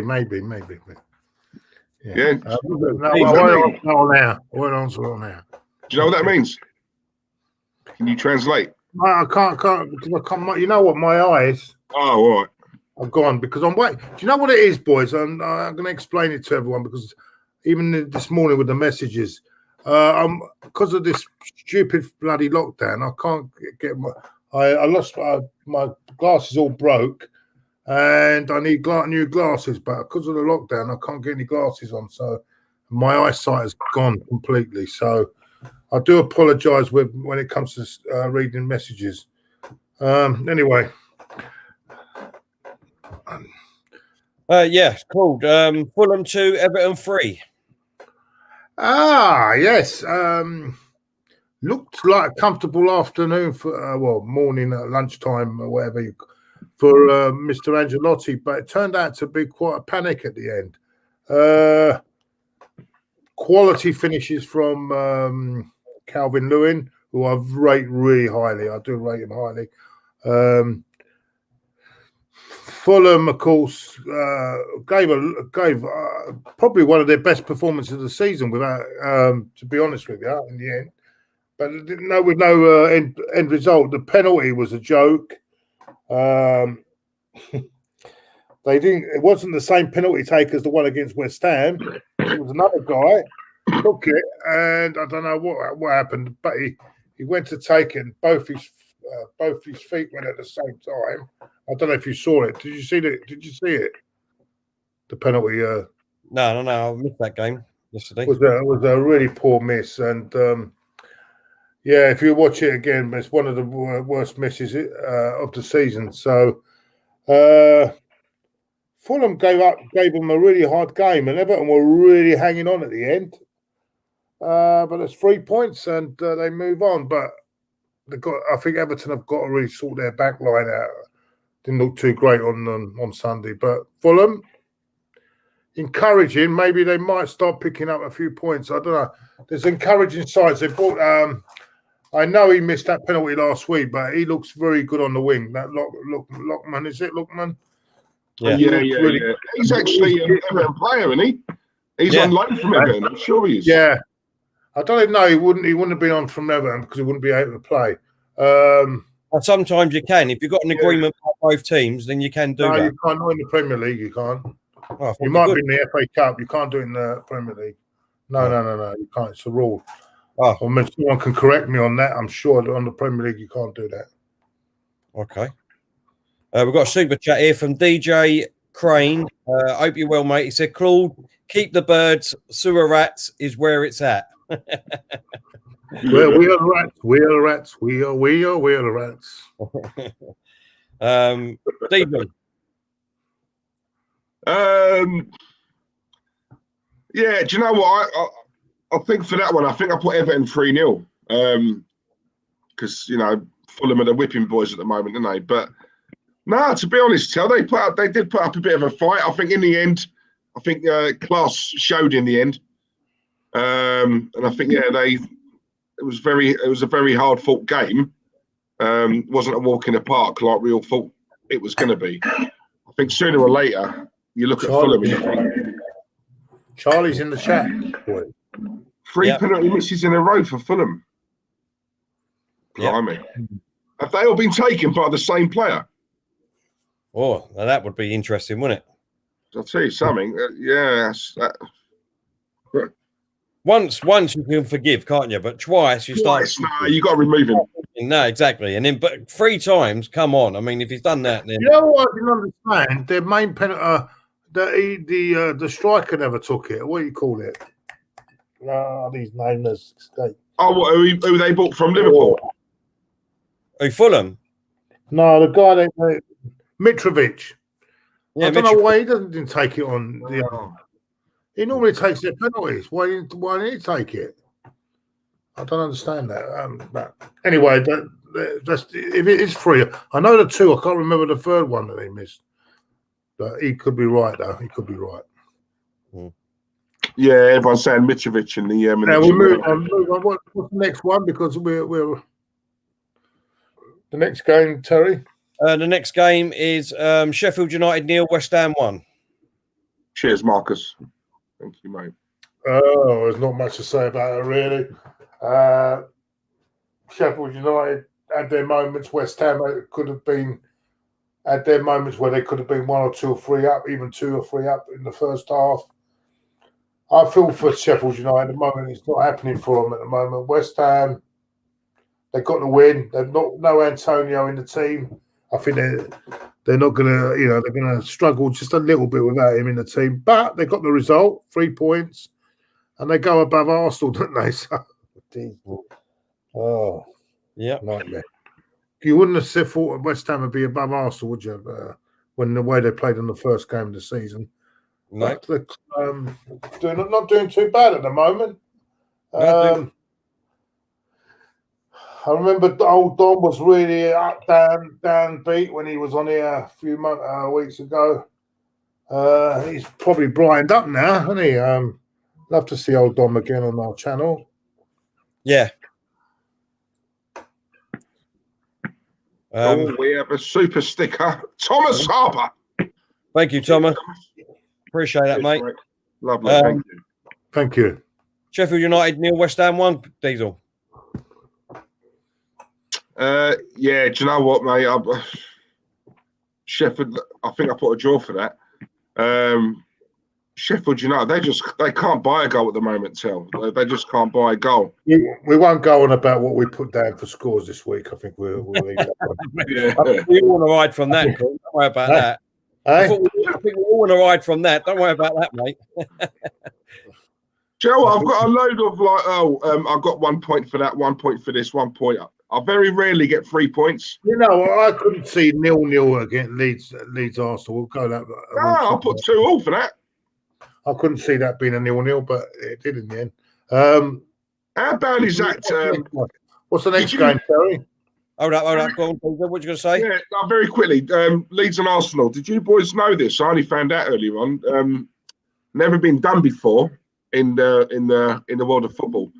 Yeah. I won't answer it now. Do you know what that means? Can you translate? I can't because I can't. You know what? My eyes. Oh, all right. I've gone because I'm waiting. Do you know what it is, boys? I'm going to explain it to everyone because even this morning with the messages, because of this stupid bloody lockdown, I can't get my. I lost my glasses all broke, and I need new glasses. But because of the lockdown, I can't get any glasses on, so my eyesight has gone completely. So I do apologise when it comes to reading messages. Anyway. Yeah, called Fulham 2, Everton 3. Yes. Looked like a comfortable afternoon for morning, lunchtime, or whatever for Mr. Ancelotti, but it turned out to be quite a panic at the end. Quality finishes from Calvin Lewin, who I rate really highly. I do rate him highly. Fulham, of course, gave probably one of their best performances of the season, without, to be honest with you, in the end. But with no end result. The penalty was a joke. They didn't. It wasn't the same penalty take as the one against West Ham. It was another guy took it, and I don't know what happened, but he went to take it, and both his feet went at the same time. I don't know if you saw it. Did you see it? Did you see it? The penalty. No. I missed that game yesterday. Was a really poor miss, and yeah, if you watch it again, it's one of the worst misses of the season. So Fulham gave them a really hard game, and Everton were really hanging on at the end. But it's 3 points, and they move on. But I think Everton have got to really sort their back line out. Didn't look too great on Sunday, but Fulham, encouraging. Maybe they might start picking up a few points. I don't know. There's encouraging signs. They bought. I know he missed that penalty last week, but he looks very good on the wing. That Lockman, is it Lockman? Yeah. He's actually an Everton player, isn't he? He's on loan from Everton. I'm sure he is. Yeah. I don't even know. He wouldn't have been on from Everton because he wouldn't be able to play. Sometimes you can. If you've got an agreement by both teams, then you can do that. No, you can't. Not in the Premier League, you can't. Oh, you might be in the FA Cup. You can't do it in the Premier League. No. You can't. It's a rule. Oh. I mean, someone can correct me on that. I'm sure that on the Premier League you can't do that. Okay. We've got a super chat here from DJ Crane. Hope you're well, mate. He said, Claude, keep the birds. Sewer rats is where it's at. Well, we are rats. We are rats. We are the rats. Stephen. Yeah, do you know what? I think for that one, I think I put Everton 3-0. Because, Fulham are the whipping boys at the moment, aren't they? But, no, to be honest, they did put up a bit of a fight. I think in the end, class showed in the end. And I think, it was a very hard fought game. Wasn't a walk in the park like we all thought it was going to be. I think sooner or later, you look at Fulham and you think, Charlie's in the chat. Boy. 3 penalty misses in a row for Fulham. Blimey. Have they all been taken by the same player? Oh, now that would be interesting, wouldn't it? I'll tell you something. Once you can forgive, can't you? But twice you start. No, you got to remove him. No, exactly. And then, but 3 times, come on. I mean, if he's done that, then you know what I didn't understand? Their main penalty, the striker never took it. What do you call it? These nameless escape. Oh, who they bought from Liverpool? Oh, Fulham. No, the guy they Mitrovic. Yeah, I don't know why he didn't take it on the other. He normally takes their penalties. Why didn't he take it? I don't understand that. But anyway, that's if it is free. I know the 2. I can't remember the 3rd one that they missed. But he could be right, though. He could be right. Yeah, everyone's saying Mitrovic in the. We'll move on. What's the next one? Because we're the next game, Terry. The next game is Sheffield United 0, West Ham 1. Cheers, Marcus. Thank you, mate. Oh, there's not much to say about it, really. Sheffield United had their moments. West Ham could have been had their moments where they could have been 1 or 2 or 3 up, even 2 or 3 up in the first half. I feel for Sheffield United at the moment. It's not happening for them at the moment. West Ham, they've got the win. They've no Antonio in the team. I think they're not going to, they're going to struggle just a little bit without him in the team. But they got the result, 3 points, and they go above Arsenal, don't they? So, nightmare. You wouldn't have thought West Ham would be above Arsenal, would you? when the way they played in the first game of the season. No. But not doing too bad at the moment. I remember old Don was really up, down beat when he was on here a few weeks ago. He's probably brightened up now, hasn't he? Love to see old Dom again on our channel. Yeah. We have a super sticker. Thomas Harper. Thank you, Thomas. Appreciate that, mate. Lovely. Thank you. Thank you. Sheffield United 0, West Ham 1, Diesel. Yeah, do you know what, mate? Sheffield, I think I put a draw for that. Sheffield United, they can't buy a goal at the moment, They just can't buy a goal. We won't go on about what we put down for scores this week. I think we'll leave that one. Yeah. We all want to ride from that. Don't worry about that. I think we all want to ride from that. Don't worry about that, mate. Do you know what? I've got a load of I've got 1 point for that, 1 point for this, 1 point. I very rarely get 3 points. You know, I couldn't see 0-0 against Leeds Arsenal. We'll go that. No, I'll put 2-2 for that. I couldn't see that being a 0-0, but it did in the end. How bad is that? What's the next game, Terry? Hold up. Go on, what you going to say? Yeah, very quickly. Leeds and Arsenal. Did you boys know this? I only found out earlier on. Never been done before in the world of football.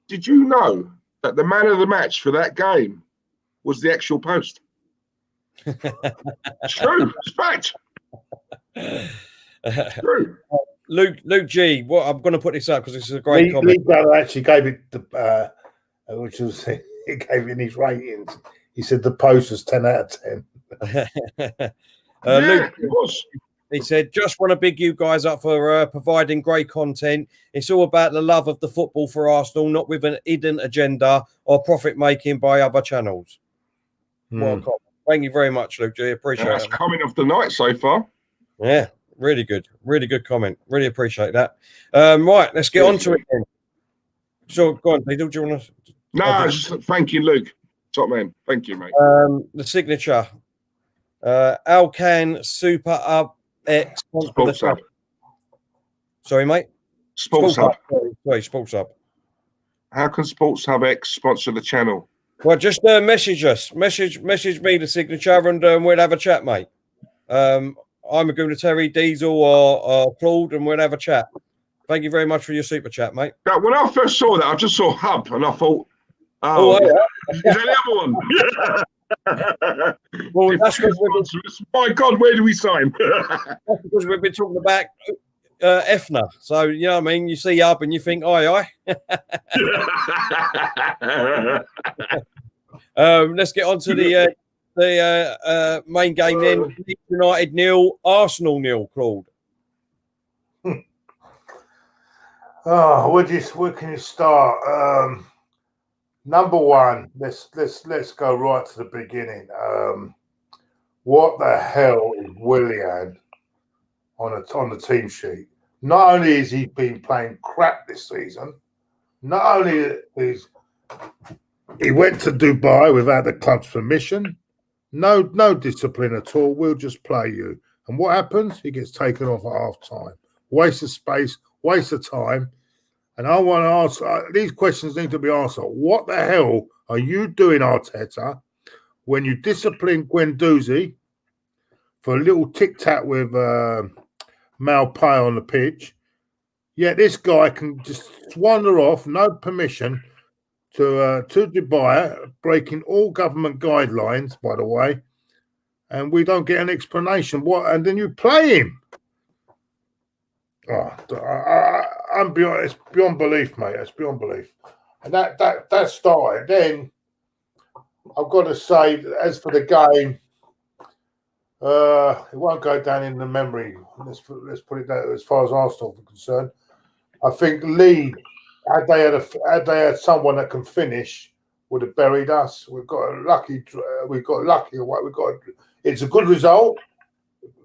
Did you know that the man of the match for that game was the actual post? It's true. It's fact. It's true. Luke G, I'm going to put this up because this is a great comment. Lee Brother actually gave it which was he gave in his ratings. He said the post was 10 out of 10. Luke, it was. He said, just want to big you guys up for providing great content. It's all about the love of the football for Arsenal, not with an hidden agenda or profit making by other channels. Well, thank you very much, Luke G. Appreciate it. That's comment of the night so far. Yeah, really good comment. Really appreciate that. Right, let's get on to it then. So, go on, Peter. Do you want to? No, thank you, Luke. Top man. Thank you, mate. The signature. Alcan Super Up X. Sports Hub. Sorry, mate. Sports Hub. Sorry, Sports Hub. How can Sports Hub X sponsor the channel? Well, just message us. Message me the signature and we'll have a chat, mate. I'm a Gooner, Terry, Diesel or Claude, and we'll have a chat. Thank you very much for your super chat, mate. Now, when I first saw that, I just saw Hub and I thought, yeah. Is that the other one? Well, that's my God, where do we sign? That's because we've been talking about Efner. So, you know what I mean? You see Hub and you think, aye. Let's get on to the main game then. United 0, Arsenal 0, Claude. Where can you start? Number one, let's go right to the beginning. What the hell is Willian on the team sheet? Not only has he been playing crap this season, not only is he went to Dubai without the club's permission, no discipline at all. We'll just play you. And what happens? He gets taken off at half time. Waste of space, waste of time. And I want to ask, these questions need to be answered. What the hell are you doing, Arteta, when you discipline Guendouzi for a little tic-tac with Malpay on the pitch? Yet this guy can just wander off, no permission, to Dubai, breaking all government guidelines, by the way, and we don't get an explanation. What? And then you play him. I'm beyond. It's beyond belief, mate. It's beyond belief. And that started. Then I've got to say, as for the game, it won't go down in the memory. Let's put it that as far as Arsenal are concerned. I think Lee, had they had someone that can finish, would have buried us. We've got lucky. It's a good result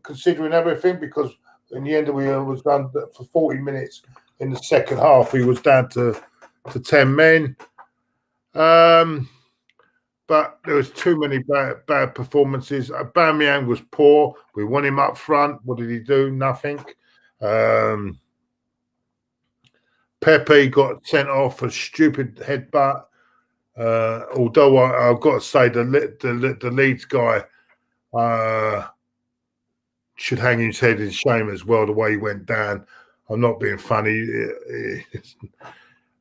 considering everything, because in the end we was done for 40 minutes. In the second half, we was down to 10 men. but there was too many bad performances. Aubameyang was poor. We want him up front. What did he do? Nothing. Pepe got sent off for stupid headbutt. Although I've got to say the Leeds guy should hang his head in shame as well, the way he went down. I'm not being funny.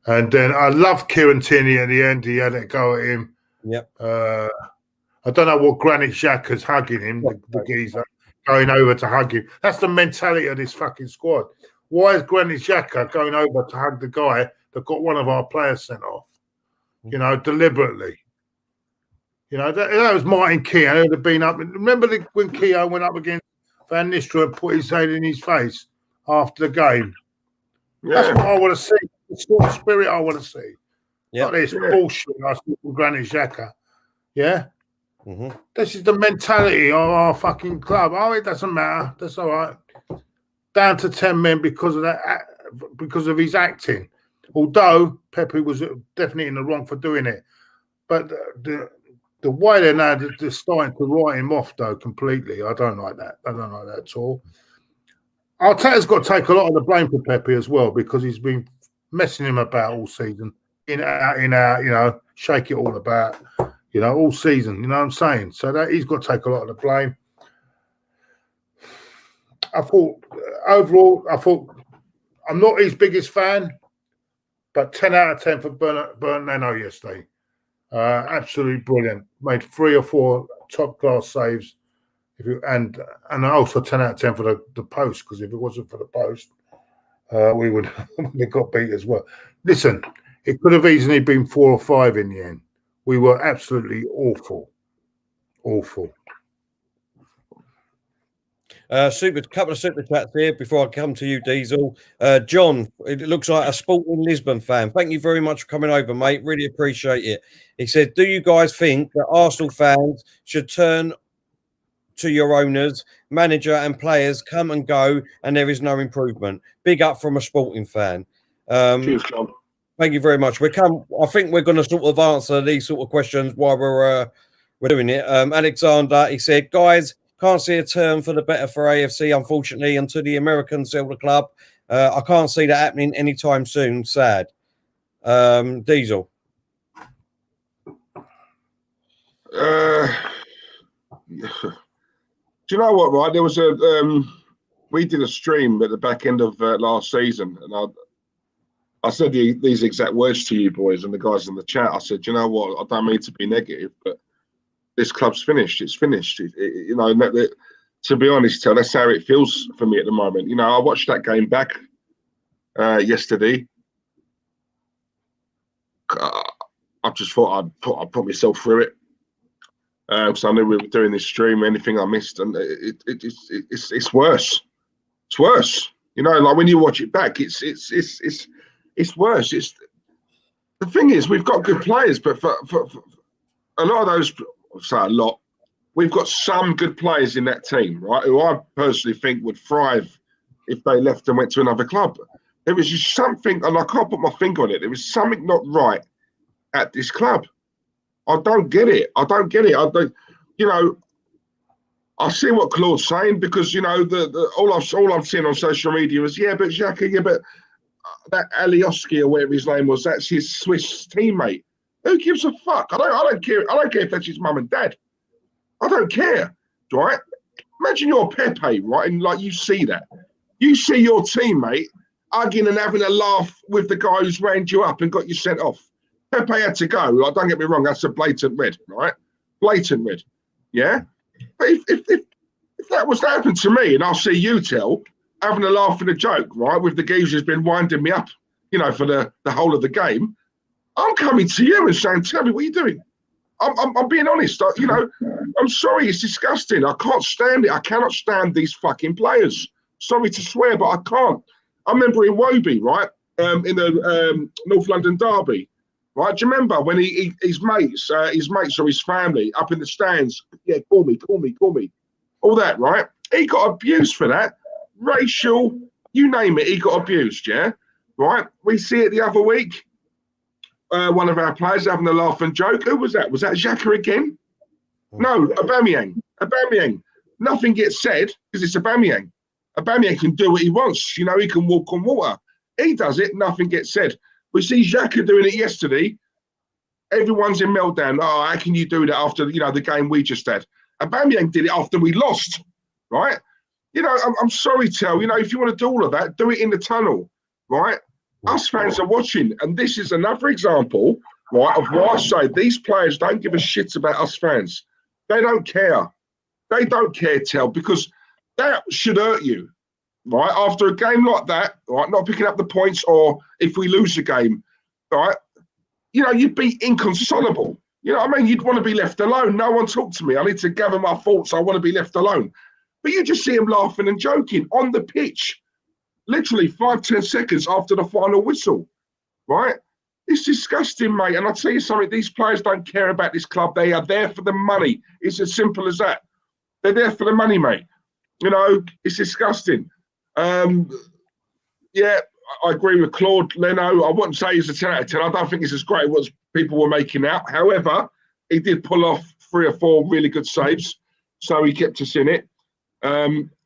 And then I love Kieran Tierney at the end. He had a go at him. Yep. I don't know what Granit Xhaka's hugging him, the geezer, going over to hug him. That's the mentality of this fucking squad. Why is Granit Xhaka going over to hug the guy that got one of our players sent off? You know, deliberately. You know, that was Martin Keown who'd have been up. Remember when Keown went up against Van Nistelrooy and put his head in his face after the game? Yeah. That's what I want to see. The sort of spirit I want to see. Not this bullshit I see from Granit Xhaka. Yeah? Mm-hmm. This is the mentality of our fucking club. Oh, it doesn't matter. That's all right. Down to 10 men because of that, because of his acting. Although Pepe was definitely in the wrong for doing it. But the way they're now they're starting to write him off, though, completely. I don't like that. I don't like that at all. Arteta's got to take a lot of the blame for Pepe as well, because he's been messing him about all season. In, out, you know, shake it all about, you know, all season. You know what I'm saying? So that he's got to take a lot of the blame. I thought, overall, I'm not his biggest fan, but 10 out of 10 for Bernardo yesterday. Absolutely brilliant. Made 3 or 4 top-class saves. And also 10 out of 10 for the post, because if it wasn't for the post, we would have got beat as well. Listen, it could have easily been 4 or 5 in the end. We were absolutely awful. Awful. Couple of super chats here before I come to you, Diesel. John, it looks like a Sporting Lisbon fan. Thank you very much for coming over, mate. Really appreciate it. He said, do you guys think that Arsenal fans should turn to your owners, manager and players come and go and there is no improvement? Big up from a Sporting fan. Cheers, John. Thank you very much. I think we're going to sort of answer these sort of questions while we're doing it. Alexandre, he said, guys, can't see a turn for the better for AFC, unfortunately, until the Americans sell the club. I can't see that happening anytime soon. Sad. Diesel. Do you know what, right? There was we did a stream at the back end of last season, and I said these exact words to you boys and the guys in the chat. I said, you know what? I don't mean to be negative, but this club's finished. It's finished. You know, to be honest, that's how it feels for me at the moment. You know, I watched that game back yesterday. I just thought I'd put myself through it. Because I knew we were doing this stream. Anything I missed, and it's worse. It's worse. You know, like when you watch it back, it's worse. It's the thing is, we've got good players, but for a lot of those. Say a lot. We've got some good players in that team, right? Who I personally think would thrive if they left and went to another club. There was just something, and I can't put my finger on it. There was something not right at this club. I don't get it. I don't. You know, I see what Claude's saying, because you know all I'm seeing on social media is but Xhaka, but that Alioski or whatever his name was, that's his Swiss teammate. Who gives a fuck? I don't care. I don't care if that's his mum and dad. I don't care, right? Imagine you're Pepe, right? And like you see that. You see your teammate hugging and having a laugh with the guy who's ranged you up and got you sent off. Pepe had to go. Like, don't get me wrong, that's a blatant red, right? Blatant red. Yeah? But if that was to happen to me, and I'll see you tell, having a laugh and a joke, right, with the geezer who's been winding me up, you know, for the whole of the game, I'm coming to you and saying, tell me what you're doing. I'm being honest. You know, I'm sorry, it's disgusting. I can't stand it. I cannot stand these fucking players. Sorry to swear, but I can't. I remember in Woby, right, in the North London derby, right? Do you remember when his mates or his family up in the stands, call me, all that, right? He got abused for that. Racial, you name it, he got abused, yeah? Right? We see it the other week. one of our players having a laugh and joke. Who was that? Was that Xhaka again? No, Aubameyang. Nothing gets said because it's Aubameyang. Aubameyang can do what he wants. You know, he can walk on water. He does it, nothing gets said. We see Xhaka doing it yesterday. Everyone's in meltdown. Oh, how can you do that after, you know, the game we just had? Aubameyang did it after we lost, right? You know, I'm sorry, Tel. You know, if you want to do all of that, do it in the tunnel, right? Us fans are watching, and this is another example, right, of why I say these players don't give a shit about us fans. They don't care. They don't care, Tel, because that should hurt you, right? After a game like that, right, not picking up the points, or if we lose the game, right, you know, you'd be inconsolable. You know what I mean? You'd want to be left alone. No one talk to me. I need to gather my thoughts. I want to be left alone. But you just see him laughing and joking on the pitch. Literally 5-10 seconds after the final whistle, right? It's disgusting, mate. And I'll tell you something, these players don't care about this club. They are there for the money. It's as simple as that. They're there for the money, mate. You know, it's disgusting. Yeah, I agree with Claude, Leno. I wouldn't say he's a 10 out of 10. I don't think it's as great as people were making out. However, he did pull off 3 or 4 really good saves. So he kept us in it.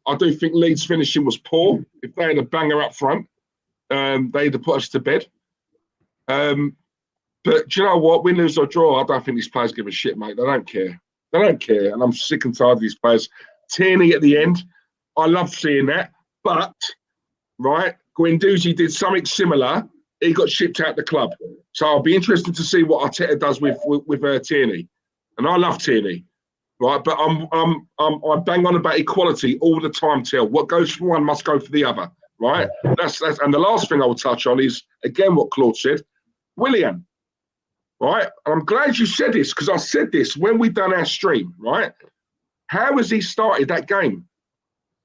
I do think Leeds' finishing was poor. If they had a banger up front, they'd have put us to bed. But do you know what? Win, lose or draw, I don't think these players give a shit, mate. They don't care. They don't care. And I'm sick and tired of these players. Tierney at the end, I love seeing that. But, right, Guendouzi did something similar. He got shipped out the club. So I'll be interested to see what Arteta does with Tierney. And I love Tierney. Right, but I bang on about equality all the time, Till. What goes for one must go for the other, right? That's and the last thing I will touch on is, again, what Claude said, Willian, right? And I'm glad you said this, because I said this when we done our stream, right? How has he started that game,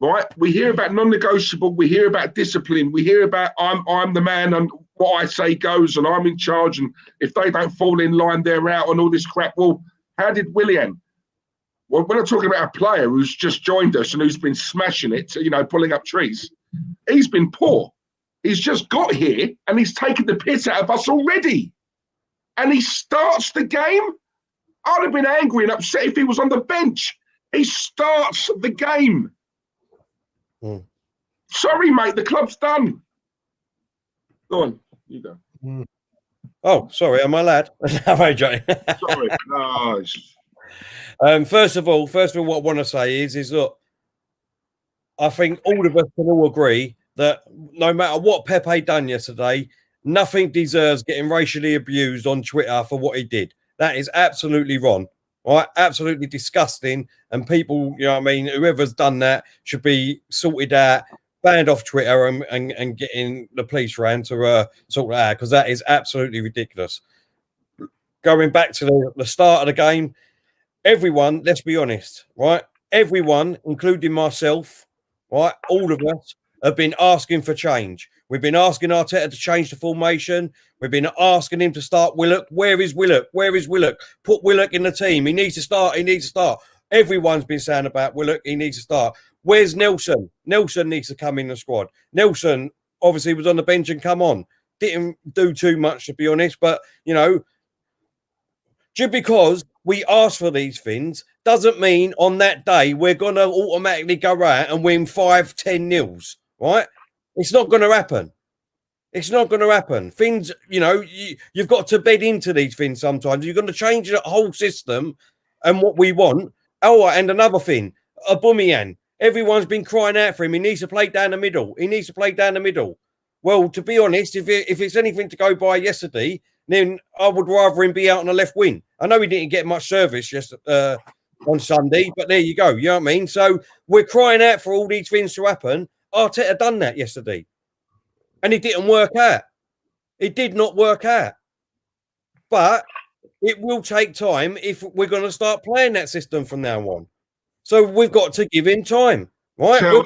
right? We hear about non-negotiable, we hear about discipline, we hear about I'm the man and what I say goes and I'm in charge, and if they don't fall in line, they're out and all this crap. Well, how did Willian? Well, we're not talking about a player who's just joined us and who's been smashing it, you know, pulling up trees. He's been poor. He's just got here and he's taken the piss out of us already. And he starts the game. I'd have been angry and upset if he was on the bench. He starts the game. Sorry, mate, the club's done. Go on, you go. Oh, sorry, am I lad? Sorry. No, First of all, what I want to say is look, I think all of us can all agree that no matter what Pepe done yesterday, nothing deserves getting racially abused on Twitter for what he did. That is absolutely wrong, right? Absolutely disgusting. And people, you know what I mean, whoever's done that should be sorted out, banned off Twitter and getting the police round to sort that out, because that is absolutely ridiculous. Going back to the start of the game, everyone, let's be honest, right? Everyone, including myself, right? All of us have been asking for change. We've been asking Arteta to change the formation. We've been asking him to start Willock. Where is Willock? Where is Willock? Put Willock in the team. He needs to start. He needs to start. Everyone's been saying about Willock. He needs to start. Where's Nelson? Nelson needs to come in the squad. Nelson obviously was on the bench and come on. Didn't do too much, to be honest. But, you know, just because we ask for these things doesn't mean on that day we're going to automatically go out and win 5-10-0, right? It's not going to happen. It's not going to happen. Things, you know, you've got to bed into these things sometimes. You're going to change the whole system and what we want. Oh, and another thing, Aubameyang. Everyone's been crying out for him. He needs to play down the middle. He needs to play down the middle. Well, to be honest, if it's anything to go by yesterday, then I would rather him be out on the left wing. I know he didn't get much service on Sunday, but there you go. You know what I mean? So we're crying out for all these things to happen. Arteta done that yesterday. And it didn't work out. It did not work out. But it will take time if we're going to start playing that system from now on. So we've got to give him time. Right? So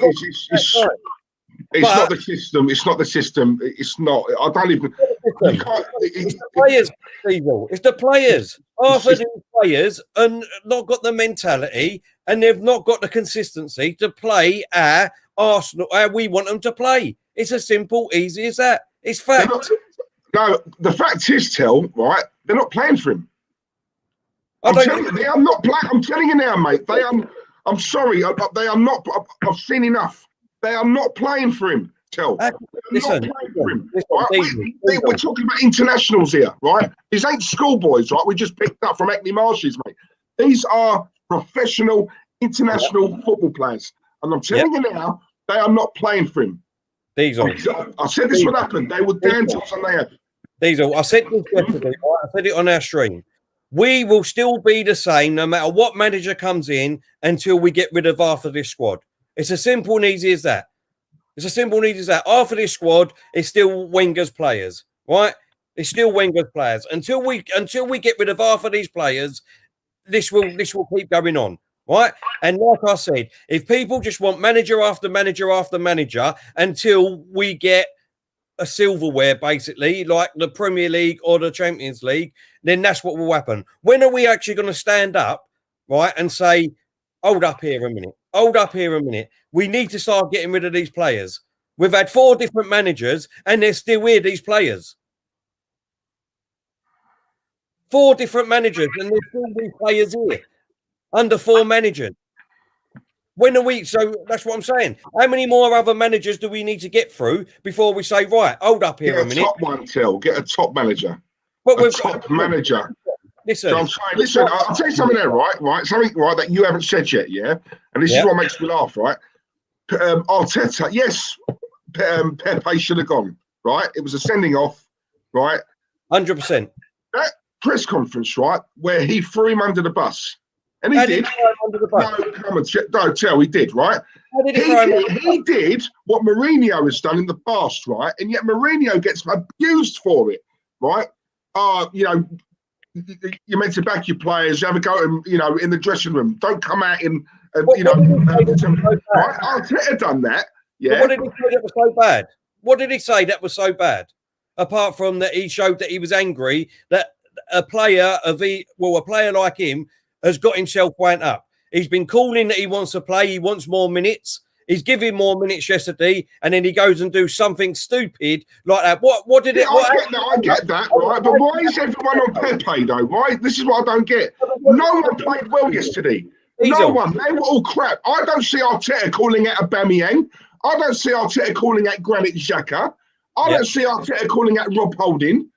it's not the system. It's not the system. It's not. I don't even. It's the players, people. It's the players. Half of these players and not got the mentality, and they've not got the consistency to play our Arsenal how we want them to play. It's as simple, easy as that. It's fact. No, the fact is, right, they're not playing for him. I'm telling you, they are not playing. I'm telling you now, mate. They are. I'm sorry, they are not. I've seen enough. They are not playing for him. Listen, we're talking about internationals here, right? These ain't schoolboys, right? We just picked up from Hackney Marshes, mate. These are professional international football players, and I'm telling you now, they are not playing for him. I said this would happen. They were down to us, and they have. Diesel, I said this yesterday. I said it on our stream. We will still be the same no matter what manager comes in until we get rid of half of this squad. It's as simple and easy as that. It's as simple and easy as that. Half of this squad is still Wenger's players, right? It's still Wenger's players. Until we get rid of half of these players, this will keep going on, right? And like I said, if people just want manager after manager after manager until we get a silverware, basically, like the Premier League or the Champions League, then that's what will happen. When are we actually going to stand up, right, and say, hold up here a minute. Hold up here a minute. We need to start getting rid of these players. We've had 4 different managers and they're still here, these players. 4 different managers and there's still these players here. Under 4 managers. When are we? So that's what I'm saying. How many more other managers do we need to get through before we say, right, hold up here a minute? Top one, Till. Get a top manager. But a top manager. Listen, so I'm saying, listen, I'll tell you something there, right? Something, right, that you haven't said yet, yeah? And this is what makes me laugh, right? Arteta, yes, Pepe should have gone, right? It was a sending off, right? 100%. That press conference, right, where he threw him under the bus. And he did. Under the bus? No, come on, don't tell, he did, right? He did what Mourinho has done in the past, right? And yet Mourinho gets abused for it, right? You know, you're meant to back your players. You have a go at them, you know, in the dressing room. Don't come out in, you know. Right? Arteta done that. Yeah. But what did he say that was so bad? What did he say that was so bad? Apart from that, he showed that he was angry that a player like him has got himself wound up. He's been calling that he wants to play. He wants more minutes. He's giving more minutes yesterday, and then he goes and do something stupid like that. What did it? I get that, right? But why is everyone on Pepe though? Why? This is what I don't get. No one played well yesterday. No one. They were all crap. I don't see Arteta calling out aubameyang. I don't see Arteta calling out Granit Xhaka. I don't see Arteta calling out Rob Holding.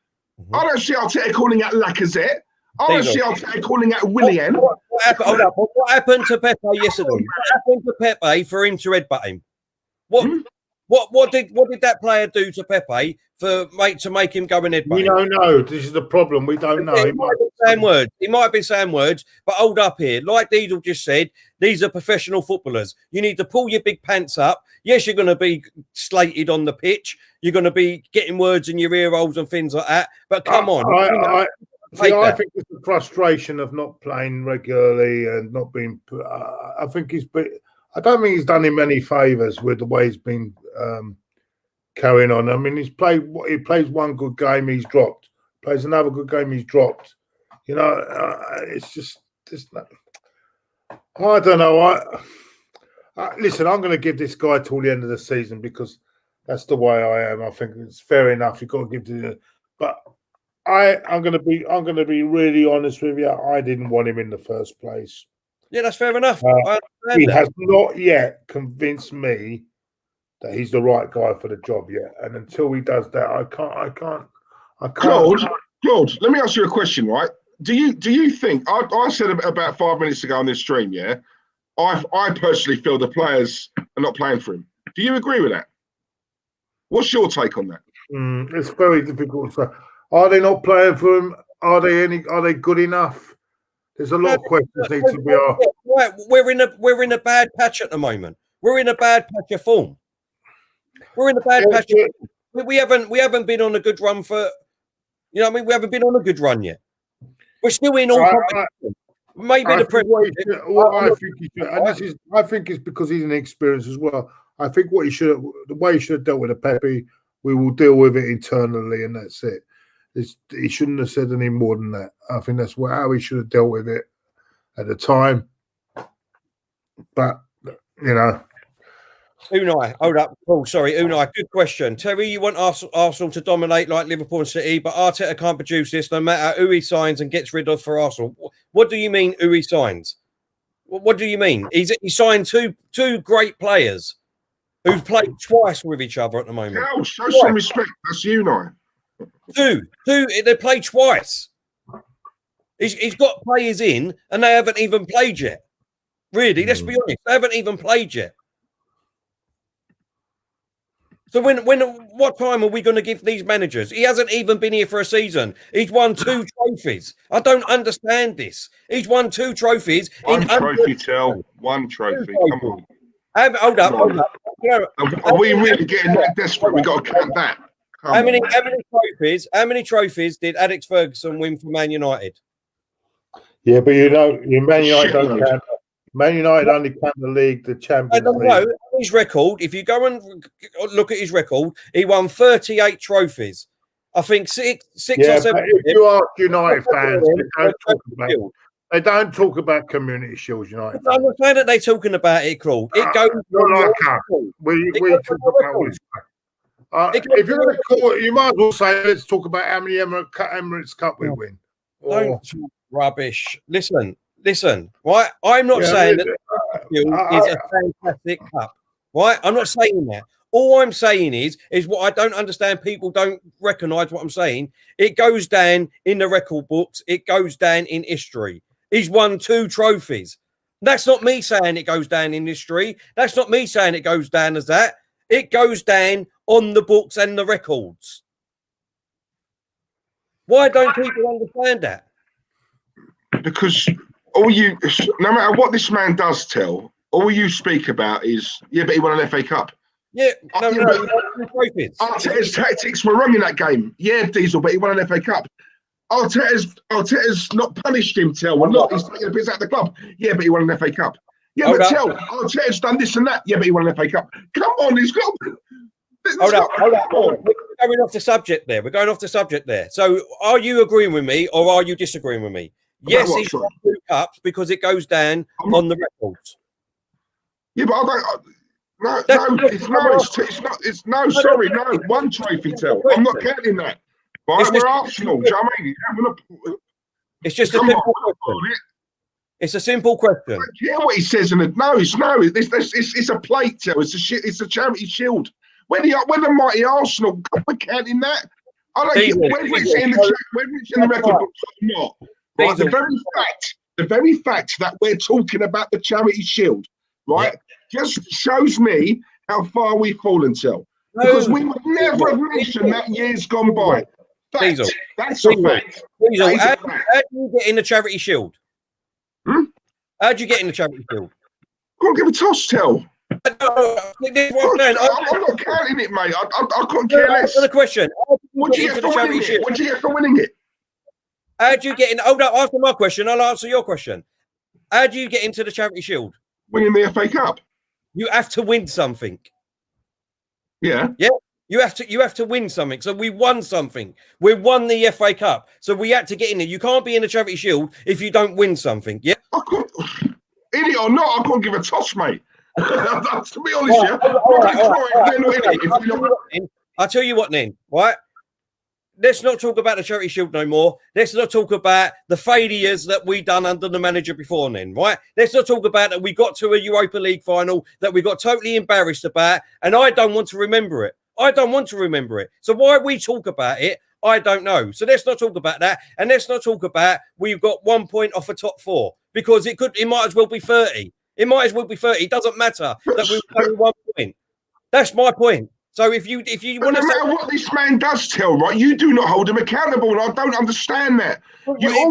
I don't see Arteta calling out Lacazette. I don't see Arteta calling out Willian. What happened to Pepe yesterday? What happened to Pepe for him to headbutt him? What did that player do to Pepe to make him go and headbutt him? We don't know. This is the problem. We don't know. He might be saying words, but hold up here. Like Diesel just said, these are professional footballers. You need to pull your big pants up. Yes, you're going to be slated on the pitch. You're going to be getting words in your ear holes and things like that. But come on. I think it's the frustration of not playing regularly and not being. I think I don't think he's done him any favours with the way he's been carrying on. I mean, he plays one good game, he's dropped. Plays another good game, he's dropped. You know, it's just not, I don't know. Listen, I'm going to give this guy till the end of the season because that's the way I am. I think it's fair enough. You've got to give the, but. I'm going to be really honest with you. I didn't want him in the first place. Yeah, that's fair enough. He has not yet convinced me that he's the right guy for the job yet. And until he does that, I can't. Claude, let me ask you a question, right? Do you think I said about 5 minutes ago on this stream, yeah? I personally feel the players are not playing for him. Do you agree with that? What's your take on that? It's very difficult to say. Are they not playing for him? Are they good enough? There's a lot of questions need to be asked. Right, we're in a bad patch at the moment. We're in a bad patch of form. We're in a bad patch. We haven't been on a good run for. You know what I mean? We haven't been on a good run yet. We're still in all competition. Maybe the Premier. I think it's because he's inexperienced as well. I think the way he should have dealt with the Pepe, we will deal with it internally, and that's it. He shouldn't have said any more than that. I think that's how he should have dealt with it at the time. But, you know, Unai, hold up. Oh, sorry, Unai. Good question. Terry, you want Arsenal to dominate like Liverpool and City, but Arteta can't produce this no matter who he signs and gets rid of for Arsenal. What do you mean who he signs? What do you mean? He signed two great players who've played twice with each other at the moment. Hell, show some respect. That's Unai. Two. They played twice. He's got players in, and they haven't even played yet. Really, let's be honest. They haven't even played yet. So what time are we going to give these managers? He hasn't even been here for a season. He's won 2 trophies. I don't understand this. He's won 2 trophies. One trophy, Tell. 1 trophy. Come on. Hold up. You know, are we really getting that desperate? We got to count that. How many trophies did Alex Ferguson win for Man United? Yeah, but Man United don't count. Man United only count the league, the Champions League. I don't know. His record, if you go and look at his record, he won 38 trophies. I think six or 7. If you ask United fans, they don't talk about Community Shields, United fans. I understand that they're talking about it, Claude. It goes not like that. We talk about this. If you're going to call it, you might as well say, let's talk about how many Emirates Cup we win. Don't talk rubbish. Listen. Right? I'm not saying that is a fantastic cup. Right? I'm not saying that. All I'm saying is what I don't understand. People don't recognise what I'm saying. It goes down in the record books. It goes down in history. He's won 2 trophies. That's not me saying it goes down in history. That's not me saying it goes down as that. It goes down on the books and the records. Why don't people understand that? Because no matter what this man does, Tell, all you speak about is, but he won an FA Cup. Yeah, Arteta's tactics were wrong in that game. Yeah, Diesel, but he won an FA Cup. Arteta's not punished him, Tell. Well, look, he's taking a piss out of the club. Yeah, but he won an FA Cup. Yeah, but Tell, Arteta's done this and that. Yeah, but he won an FA Cup. Come on, he's got... Hold up. We're going off the subject there. So are you agreeing with me or are you disagreeing with me? Yes, he's won 2 cups because it goes down on the records. Yeah, but I don't... No, sorry, 1 trophy, Tell. I'm not counting that. Right, we're Arsenal, do you know what I mean? It's just a simple question. It's a simple question. I don't care what he says in it. It's a plate, Tell. It's a charity shield. When the mighty Arsenal, we're counting that. I don't care whether it's in the record books or not. Right, the very fact that we're talking about the charity shield, right, just shows me how far we've fallen, Tell. Because we would never have mentioned that years gone by. That's a fact. How do you get in the charity shield? How do you get in the charity shield? Go on, give a toss, Tell. I'm not counting it, mate. I couldn't care less. Another question. What do you get for winning it? How do you get in? Hold up, after my question, I'll answer your question. How do you get into the charity shield? Winning the FA Cup. You have to win something. Yeah. Yeah. You have to win something. So we won something. We won the FA Cup. So we had to get in there. You can't be in the charity shield if you don't win something. Yeah. Idiot or not, I couldn't give a toss, mate. To be honest, I'll tell you what then, right? Let's not talk about the charity shield no more. Let's not talk about the failures that we done under the manager before then, right? Let's not talk about that we got to a Europa League final that we got totally embarrassed about, and I don't want to remember it. So why we talk about it, I don't know. So let's not talk about that, and let's not talk about we've got 1 point off a top 4 because it might as well be 30. It might as well be 30. It doesn't matter that we've only 1 point. That's my point. So if you want to, no matter what this man does, Tell, right, you do not hold him accountable, and I don't understand that. Your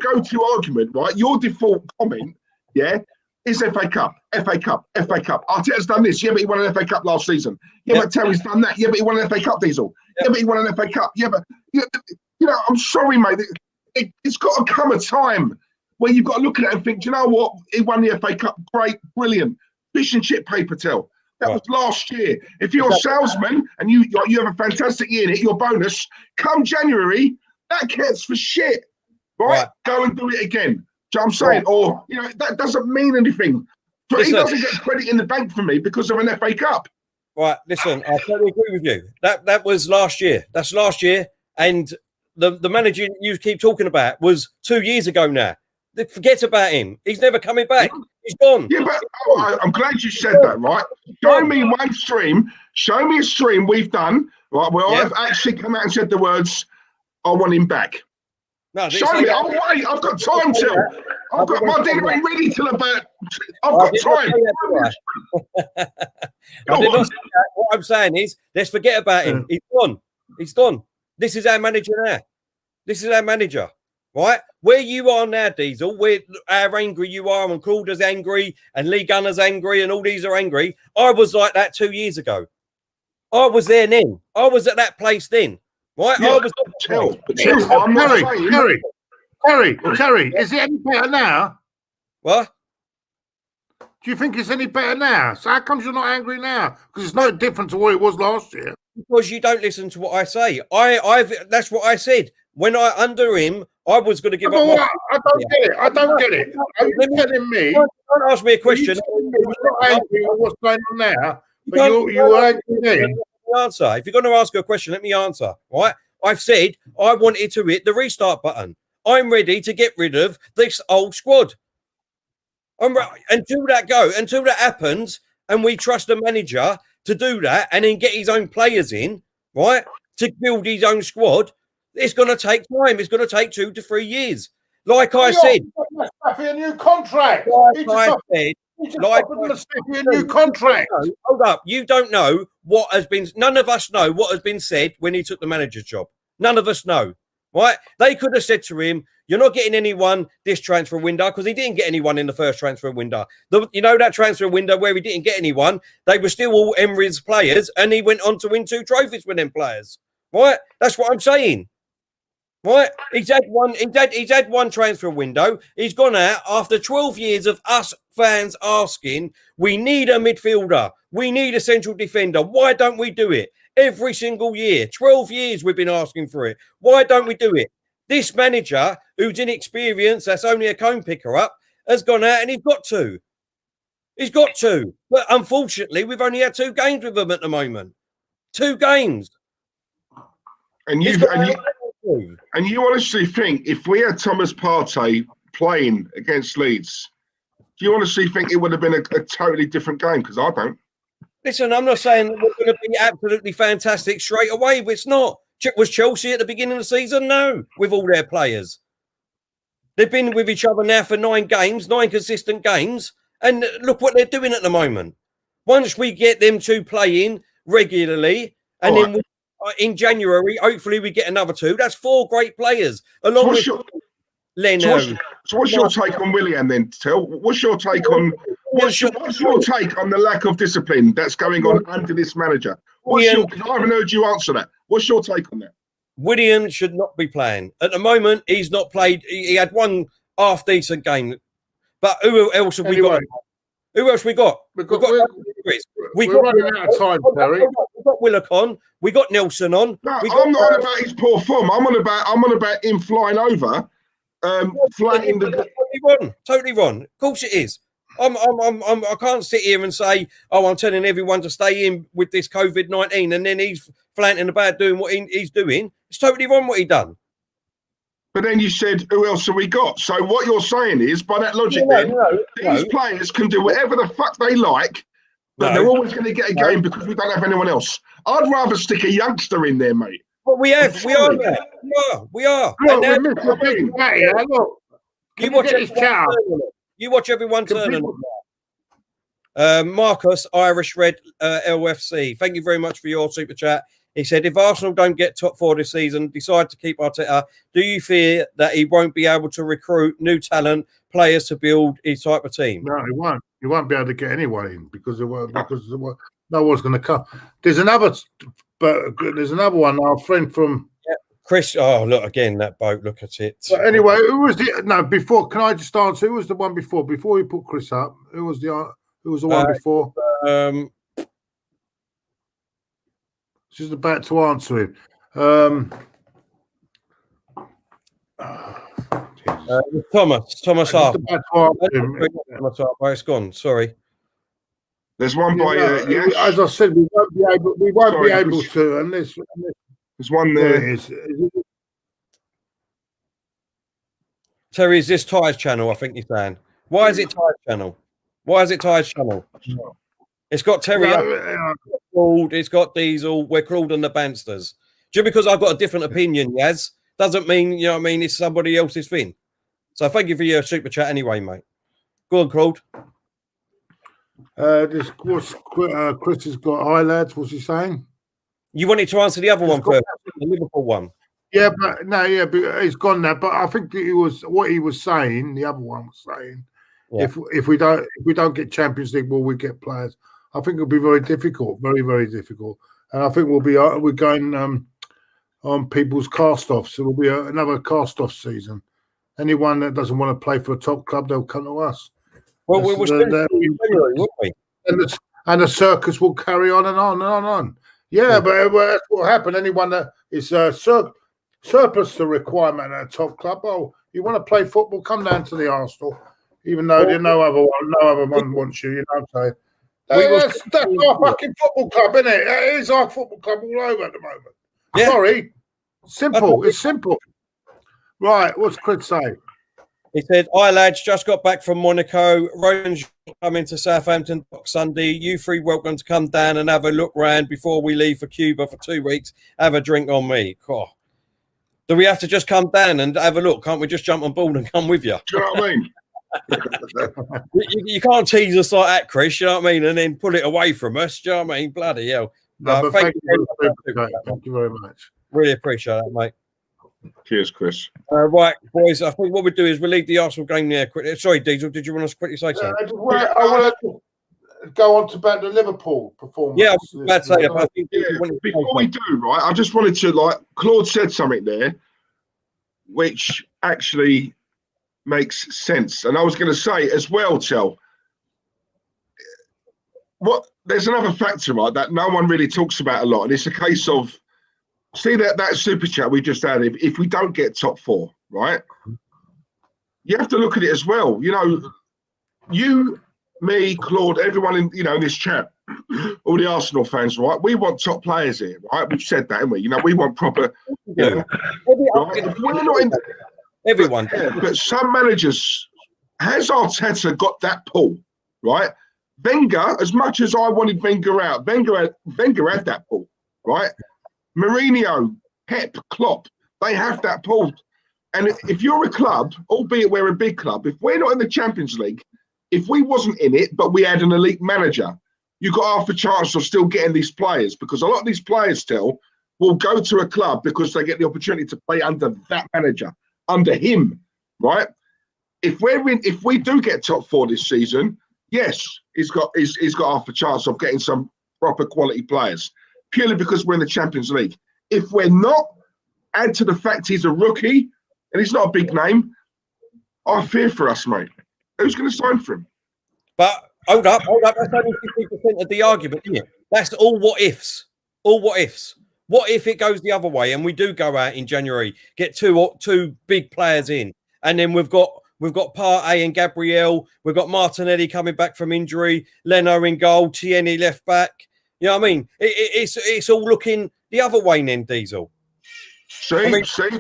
go-to argument, right? Your default comment, is FA Cup. Arteta's done this, but he won an FA Cup last season. But Terry's done that, but he won an FA Cup, Diesel. But he won an FA Cup. But I'm sorry, mate. It's got to come a time where you've got to look at it and think, do you know what? He won the FA Cup. Great, brilliant. Fish and chip paper, Tell. That was last year. If you're a salesman and you have a fantastic year and hit your bonus, come January, that counts for shit. Right? Go and do it again. Do you know what I'm saying? Or, you know, that doesn't mean anything. But he doesn't get credit in the bank for me because of an FA Cup. Right, listen, I totally agree with you. That was last year. That's last year. And the manager you keep talking about was 2 years ago now. Forget about him. He's never coming back. He's gone. Yeah, but I'm glad you said that, right? Show me one stream. Show me a stream we've done, right, where I've actually come out and said the words, I want him back. No, show me. I'll wait. I've got time till. I've got my dinner ain't ready till about. I've got time. What I'm saying is, let's forget about him. He's gone. He's gone. This is our manager now. This is our manager, right? Where you are now, Diesel, where how angry you are, and Claude's angry, and Lee Gunner's angry, and all these are angry. I was like that 2 years ago. I was there then. I was at that place then. Right? Yeah, I was Terry, is it any better now? What? Do you think it's any better now? So how comes you're not angry now? Because it's no different to what it was last year. Because you don't listen to what I say. That's what I said. When I under him, I was going to give up. I don't get it. Are you telling me? Don't ask me a question. You're not angry with what's going on now, but you were angry then. Answer. If you're going to ask a question, let me answer. Right? I've said I wanted to hit the restart button. I'm ready to get rid of this old squad. Until that happens, and we trust the manager to do that, and then get his own players in, right, to build his own squad. It's going to take time. It's going to take 2 to 3 years. Like I said, a new contract. A new contract. Hold up. You don't know what has been. None of us know what has been said when he took the manager's job. None of us know. Right? They could have said to him, "You're not getting anyone this transfer window," because he didn't get anyone in the first transfer window. You know that transfer window where he didn't get anyone. They were still all Emery's players, and he went on to win 2 trophies with them players. Right? That's what I'm saying. Right? He's had one transfer window. He's gone out after 12 years of us fans asking, we need a midfielder. We need a central defender. Why don't we do it? Every single year. 12 years we've been asking for it. Why don't we do it? This manager, who's inexperienced, that's only a cone picker up, has gone out and he's got to. He's got to. But unfortunately, we've only had 2 games with him at the moment. 2 games. And you honestly think if we had Thomas Partey playing against Leeds, do you honestly think it would have been a totally different game? Because I don't. Listen, I'm not saying that we're going to be absolutely fantastic straight away, but it's not. Was Chelsea at the beginning of the season? No, with all their players. They've been with each other now for 9 games, 9 consistent games, and look what they're doing at the moment. Once we get them 2 playing regularly, and then in January, hopefully we get another 2. That's 4 great players. Along with Leno. So what's your take on Willian then, Till? What's your take on the lack of discipline that's going on under this manager? I haven't heard you answer that. What's your take on that? Willian should not be playing. At the moment, he's not played. He had 1 half-decent game. But who else have we got? Who else we got? We're running out of time, Terry. We've got Willock on. We got Nelson on. No, I'm not on about his poor form. I'm on about him flying over. Totally wrong. Of course it is. I can't sit here and say, I'm telling everyone to stay in with this COVID-19, and then he's flanting about doing what he's doing. It's totally wrong what he done. But then you said, who else have we got? So what you're saying is, by that logic, these players can do whatever the fuck they like, but they're always going to get a game because we don't have anyone else. I'd rather stick a youngster in there, mate. But we are. You watch everyone turn on. Marcus, Irish Red LFC. Thank you very much for your super chat. He said, if Arsenal don't get top 4 this season, decide to keep Arteta, do you fear that he won't be able to recruit new talent, players to build his type of team? No, he won't. He won't be able to get anyone in because no one's going to come. There's another one. Our friend from Chris. Oh, look again that boat. Look at it. But anyway, who was the before? Can I just answer? Who was the one before? Before we put Chris up, who was the one before? She's about to answer him. Thomas Just R. about to ask him. Thomas R. It's gone. Sorry. There's one by Yash. As I said, we won't be able to unless there's one there. It is. Terry, is this Ty's channel? I think you're saying. Why is it Ty's channel? Why is it Ty's channel? It's got Terry, Claude, it's got Diesel. We're Claude and the Banstas. Just because I've got a different opinion, Yaz, doesn't mean, you know what I mean, it's somebody else's thing. So thank you for your super chat anyway, mate. Go on, Claude. Chris has got hi lads. What's he saying? You wanted to answer the other one first, the Liverpool one. Yeah, but he's gone now. But I think what he was saying. The other one was saying, if we don't get Champions League, will we get players? I think it'll be very difficult, very very difficult. And I think we're going on people's cast-offs. It will be another cast-off season. Anyone that doesn't want to play for a top club, they'll come to us. Well, we'll January, won't we? And the circus will carry on and on and on and on. Yeah, but that's what will happen. Anyone that is surplus the requirement at a top club, you want to play football, come down to the Arsenal, even though no other one wants you. You know what I'm saying? That's our fucking football club, isn't it? It is our football club all over at the moment. Yeah. Sorry, simple. It's simple. Right, what's Chris say? He said, "Hi lads, just got back from Monaco. Roman's coming to Southampton Sunday. You three welcome to come down and have a look round before we leave for Cuba for 2 weeks. Have a drink on me." Oh. Do we have to just come down and have a look? Can't we just jump on board and come with you? Do you know what I mean? you can't tease us like that, Chris. You know what I mean? And then pull it away from us. Do you know what I mean? Bloody hell! Thank you very much. Really appreciate that, mate. Cheers, Chris. Right, boys. I think what we'll do is we'll leave the Arsenal game there quickly. Sorry, Diesel. Did you want to quickly say something? I want to go on to about the Liverpool performance. Yeah, I was about to say. Before we do, right, I just wanted to Claude said something there, which actually makes sense, and I was going to say as well, Tel. There's another factor, right, that no one really talks about a lot, and it's a case of. See that super chat we just had. If we don't get top 4, right, you have to look at it as well. You know, you, me, Claude, everyone in this chat, all the Arsenal fans, right? We want top players here, right? We've said that, haven't we? You know, we want proper. Right? We're not in. Everyone, but some managers has Arteta got that pull, right? Wenger, as much as I wanted Wenger out, Wenger had that pull, right? Mourinho, Pep, Klopp, they have that pull. And if you're a club, albeit we're a big club, if we're not in the Champions League, if we wasn't in it, but we had an elite manager, you got half a chance of still getting these players, because a lot of these players still will go to a club because they get the opportunity to play under that manager, under him, right? If we do get top 4 this season, yes, he's got half a chance of getting some proper quality players. Purely because we're in the Champions League. If we're not, add to the fact he's a rookie and he's not a big name, I fear for us, mate. Who's going to sign for him? But hold up. That's only 50% of the argument, isn't it? That's all what ifs. All what ifs. What if it goes the other way and we do go out in January, get two big players in, and then we've got Partey and Gabriel, we've got Martinelli coming back from injury, Leno in goal, Tierney left back. You know what I mean? It's all looking the other way then, Diesel. See,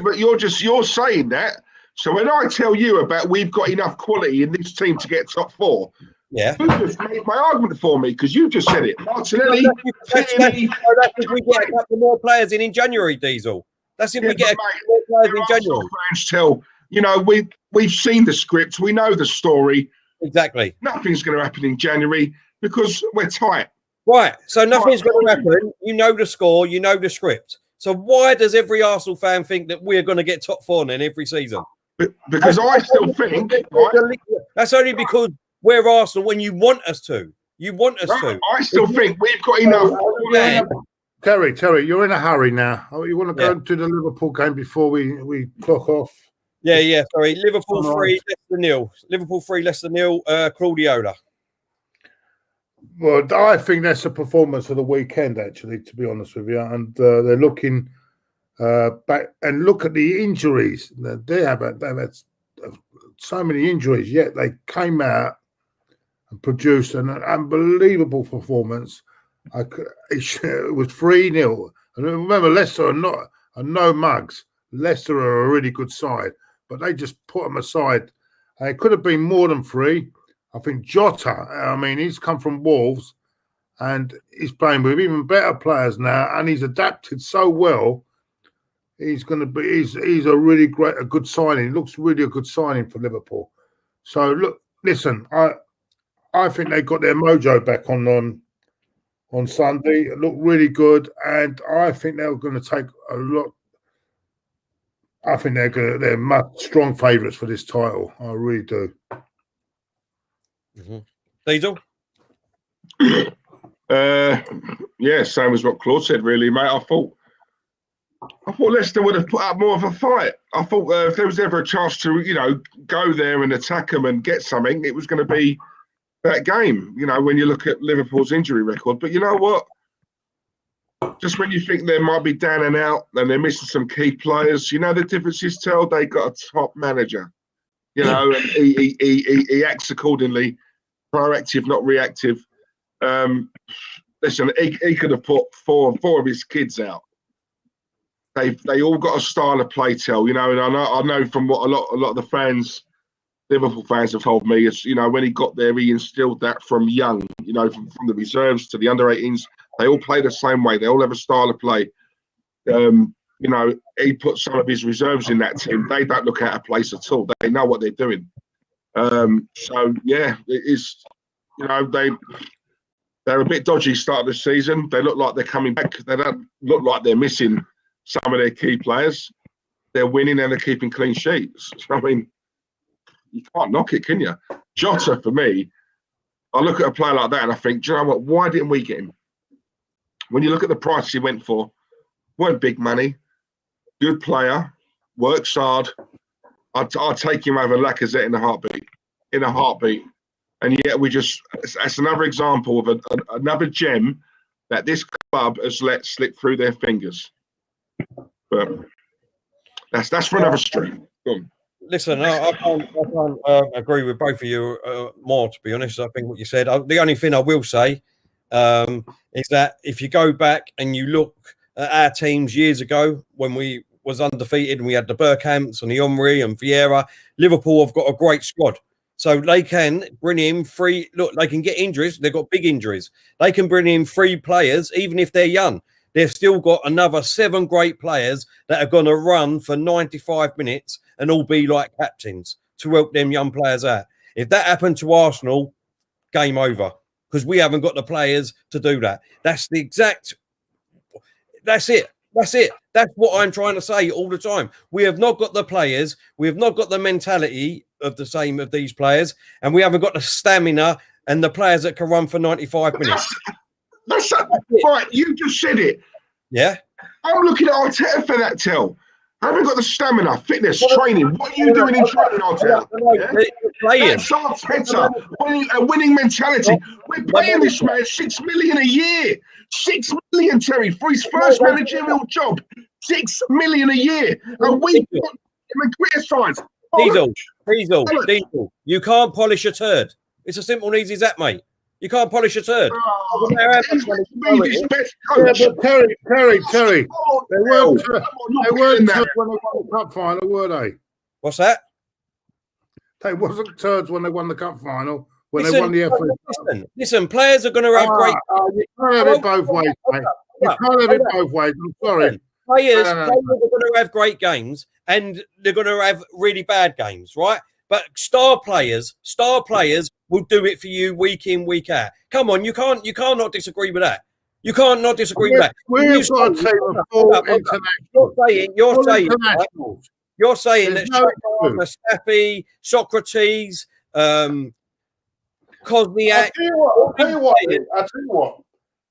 but you're saying that. So when I tell you about we've got enough quality in this team to get top 4, yeah, you just made my argument for me because you just said it. Martinelli, Tierney. That's if we get a couple more players in January, Diesel. That's if we get a couple more players in January. Fans tell, we've seen the script, we know the story. Exactly. Nothing's going to happen in January because we're tight. Right, so nothing's going to happen. You know the score, you know the script. So why does every Arsenal fan think that we're going to get top 4 then every season? Because I still think... That's only because we're Arsenal when you want us to. You want us to. I still think we've got enough... Terry, you're in a hurry now. You want to go to the Liverpool game before we clock off? Yeah, sorry. Liverpool 3, Leicester 0. Liverpool 3, Leicester 0, Claudiola. Well, I think that's the performance of the weekend, actually, to be honest with you. And they're looking back and look at the injuries. They have a so many injuries, yet they came out and produced an unbelievable performance. It was 3-0. And remember, Leicester are no mugs. Leicester are a really good side, but they just put them aside. It could have been more than 3. I think Jota, I mean, he's come from Wolves and he's playing with even better players now, and he's adapted so well. He's going to be, he's a really a good signing. He looks really a good signing for Liverpool. So look, listen, I think they got their mojo back on Sunday. It looked really good, and I think they're going to take a lot. I think they're much strong favourites for this title. I really do. Diesel? Yeah, same as what Claude said, really, mate. I thought Leicester would have put up more of a fight. I thought if there was ever a chance to, go there and attack them and get something, it was going to be that game, when you look at Liverpool's injury record. But you know what? Just when you think they might be down and out and they're missing some key players, the difference is they got a top manager, and he acts accordingly, proactive, not reactive. Listen, he could have put four of his kids out. They all got a style of play tell, and I know from what a lot of the fans, Liverpool fans, have told me is, when he got there, he instilled that from young, from the reserves to the under-18s. They all play the same way. They all have a style of play. He put some of his reserves in that team. They don't look out of place at all. They know what they're doing. So yeah, it is. They're a bit dodgy start of the season. They look like they're coming back. They don't look like they're missing some of their key players. They're winning and they're keeping clean sheets. I mean, you can't knock it, can you? Jota, for me, I look at a player like that and I think, do you know what? Why didn't we get him? When you look at the price he went for, weren't big money, good player, works hard. I'd take him over Lacazette in a heartbeat. And yet that's another example of another gem that this club has let slip through their fingers. But that's for another stream. Listen, I can't agree with both of you more, to be honest. I think what you said. The only thing I will say is that if you go back and you look at our teams years ago when we was undefeated and we had the Bergkamps and the Omri and Vieira, Liverpool have got a great squad. So they can bring in they can get injuries. They've got big injuries. They can bring in 3 players, even if they're young. They've still got another 7 great players that are going to run for 95 minutes and all be like captains to help them young players out. If that happened to Arsenal, game over, because we haven't got the players to do that. That's it. That's what I'm trying to say all the time. We have not got the players. We have not got the mentality of the same of these players, and we haven't got the stamina and the players that can run for 95 minutes. That's right. You just said it. Yeah. I'm looking at Arteta for that tell. I haven't got the stamina, fitness, training. What are you doing in training, Arteta? That's Arteta. A winning mentality. We're paying this man $6 million a year. $6 million, Terry, for his first managerial job. $6 million a year. And we put him in criticize. Diesel. You can't polish a turd. It's as simple and easy as that, mate. You can't polish a turd. He's his best coach. Yeah, but Terry. They weren't turds when they won the cup final, were they? What's that? They wasn't turds when they won the cup final. They won the FA. Listen, players are going to have great. You can't have it both ways, mate. You can't have it both ways. I'm sorry. Players are going to have great games and they're going to have really bad games, right? But star players will do it for you week in, week out. Come on, you can't not disagree with that. You can't not disagree with that. We've got to take a full international. You're saying that Mustafi, Socrates, Kosniak. I'll tell you what.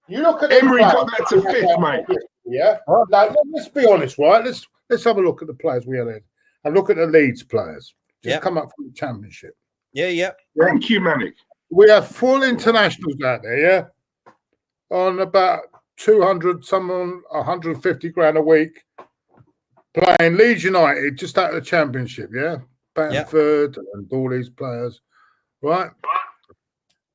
You look at Emery got that to 5th, mate. Yeah. Now, let's be honest, right? Let's have a look at the players we had in and look at the Leeds players. Just come up from the Championship. Yeah. Thank you, Manic. We have full internationals out there, yeah? On about 200, some on 150 grand a week, playing Leeds United just out of the Championship, yeah? Bamford, and all these players, right?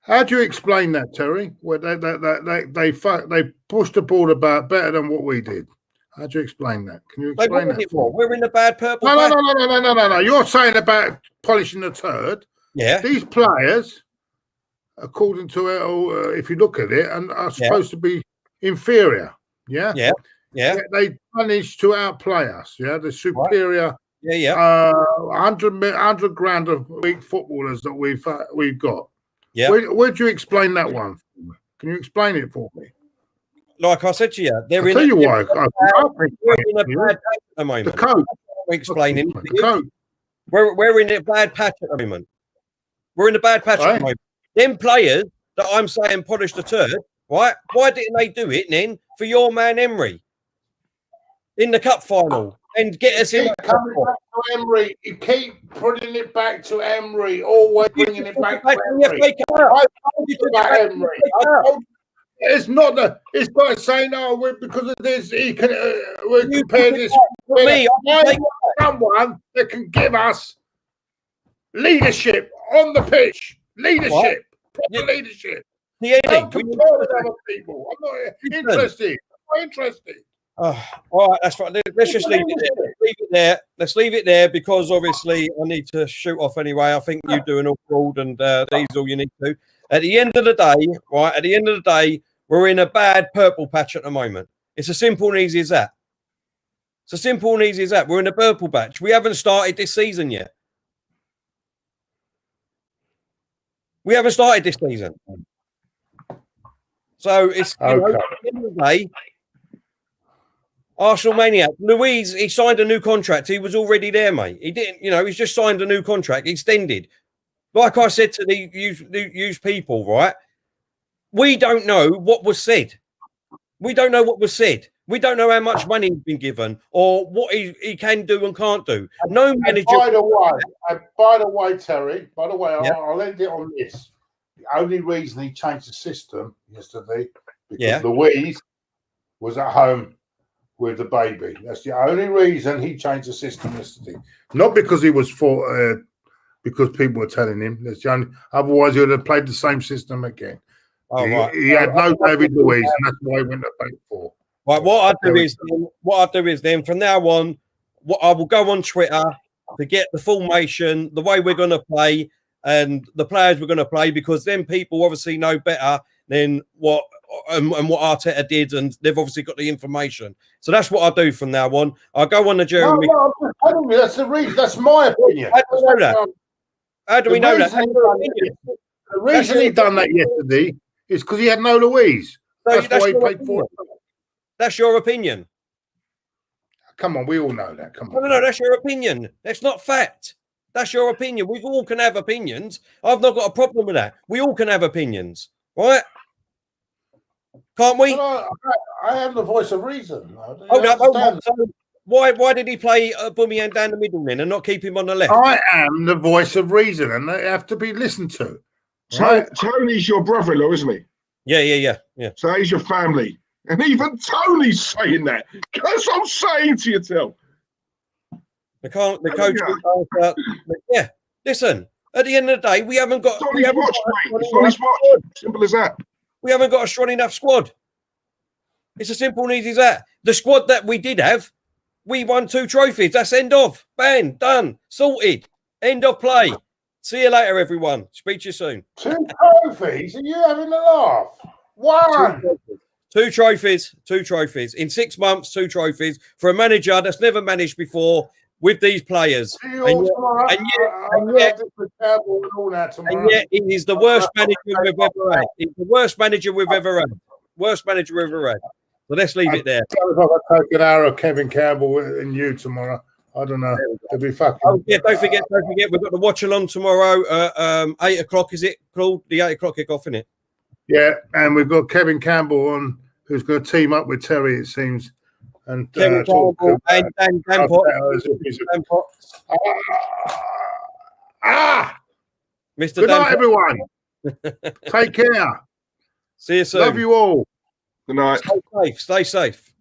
How do you explain that, Terry? Where they pushed the ball about better than what we did. How do you explain that? Can you explain that? We're in the bad purple. No. You're saying about polishing the turd. Yeah. These players, according to if you look at it, are supposed to be inferior. Yeah. They managed to outplay us. Yeah, the superior. Right. Yeah. 100 grand a week footballers that we've got. Yeah. Where do you explain that one? Can you explain it for me? Like I said to you, I'll tell you why. We're in a bad patch at the moment. The coach. Explaining. The coach. We're in a bad patch at the moment. We're in a bad patch at the moment. Them players that I'm saying polished the turd, right? Why didn't they do it then for your man Emery in the cup final and get us in? Coming back to Emery, you keep putting it back to Emery. Always bringing it back to Emery. I told you about Emery. It's not the. It's not saying because of this. He can. We're comparing this. Me, someone that can give us leadership on the pitch. Leadership. Proper leadership. Don't compare with other people. I'm not interested. I'm not interested. All right, that's fine. Let's just leave it there. Let's leave it there because obviously I need to shoot off anyway. I think you do an awkward and these all you need to. At the end of the day, right? At the end of the day, we're in a bad purple patch at the moment. It's as simple and easy as that. It's as simple and easy as that. We're in a purple patch. We haven't started this season yet. We haven't started this season. So it's at the end of the day, Arsenal maniac. Luiz, he signed a new contract. He was already there, mate. He didn't, he's just signed a new contract, extended. Like I said to the use people, right? We don't know what was said. We don't know what was said. We don't know how much money he's been given or what he can do and can't do. No manager. By the way, Terry, I'll end it on this. The only reason he changed the system yesterday because Luiz was at home with the baby. That's the only reason he changed the system yesterday. Not because he was because people were telling him. That's the only. Otherwise, he would have played the same system again. He had no David Luiz, and that's why he went to play 4. Right, what I do is then from now on, I will go on Twitter to get the formation, the way we're going to play, and the players we're going to play, because then people obviously know better than what Arteta did, and they've obviously got the information. So that's what I do from now on. I'll go on the Jeremy. No, I'm just telling you, that's the reason. That's my opinion. How do we know that? The reason he done that yesterday is because he had no Luiz. That's why he played 4. That's your opinion. Come on, we all know that. Come on. No, that's your opinion. That's not fact. That's your opinion. We all can have opinions. I've not got a problem with that. We all can have opinions, right? Can't we? I am the voice of reason. Hold up. So why did he play aubameyang down the middle then and not keep him on the left? I am the voice of reason, and they have to be listened to. Right? Tony's your brother-in-law, isn't he? Yeah. So he's your family. And even Tony's saying that. Because I'm saying to you, Till. The coach. Yeah. Listen, at the end of the day, we haven't got. It's on his watch, mate. It's on his watch. Simple as that. We haven't got a strong enough squad. It's as simple and easy as that. The squad that we did have, we won 2 trophies. That's end of. Bang, done, sorted. End of play. See you later, everyone. Speak to you soon. 2 trophies? Are you having a laugh? 1. 2 trophies. 2 trophies. In 6 months, 2 trophies for a manager that's never managed before with these players. And yet, he is the worst manager we've ever had. He's the worst manager we've ever had. Worst manager we've ever had. So let's leave it there. I'll take an hour of Kevin Campbell and you tomorrow. I don't know. It'll be fucking. Oh, yeah, don't forget. We've got the watch along tomorrow. 8 o'clock, is it, Claude? The 8 o'clock kickoff, isn't it? Yeah, and we've got Kevin Campbell on, who's going to team up with Terry, it seems. And Kevin Campbell and Dan Mr. Good night, everyone. Take care. See you soon. Love you all. Good night. Stay safe.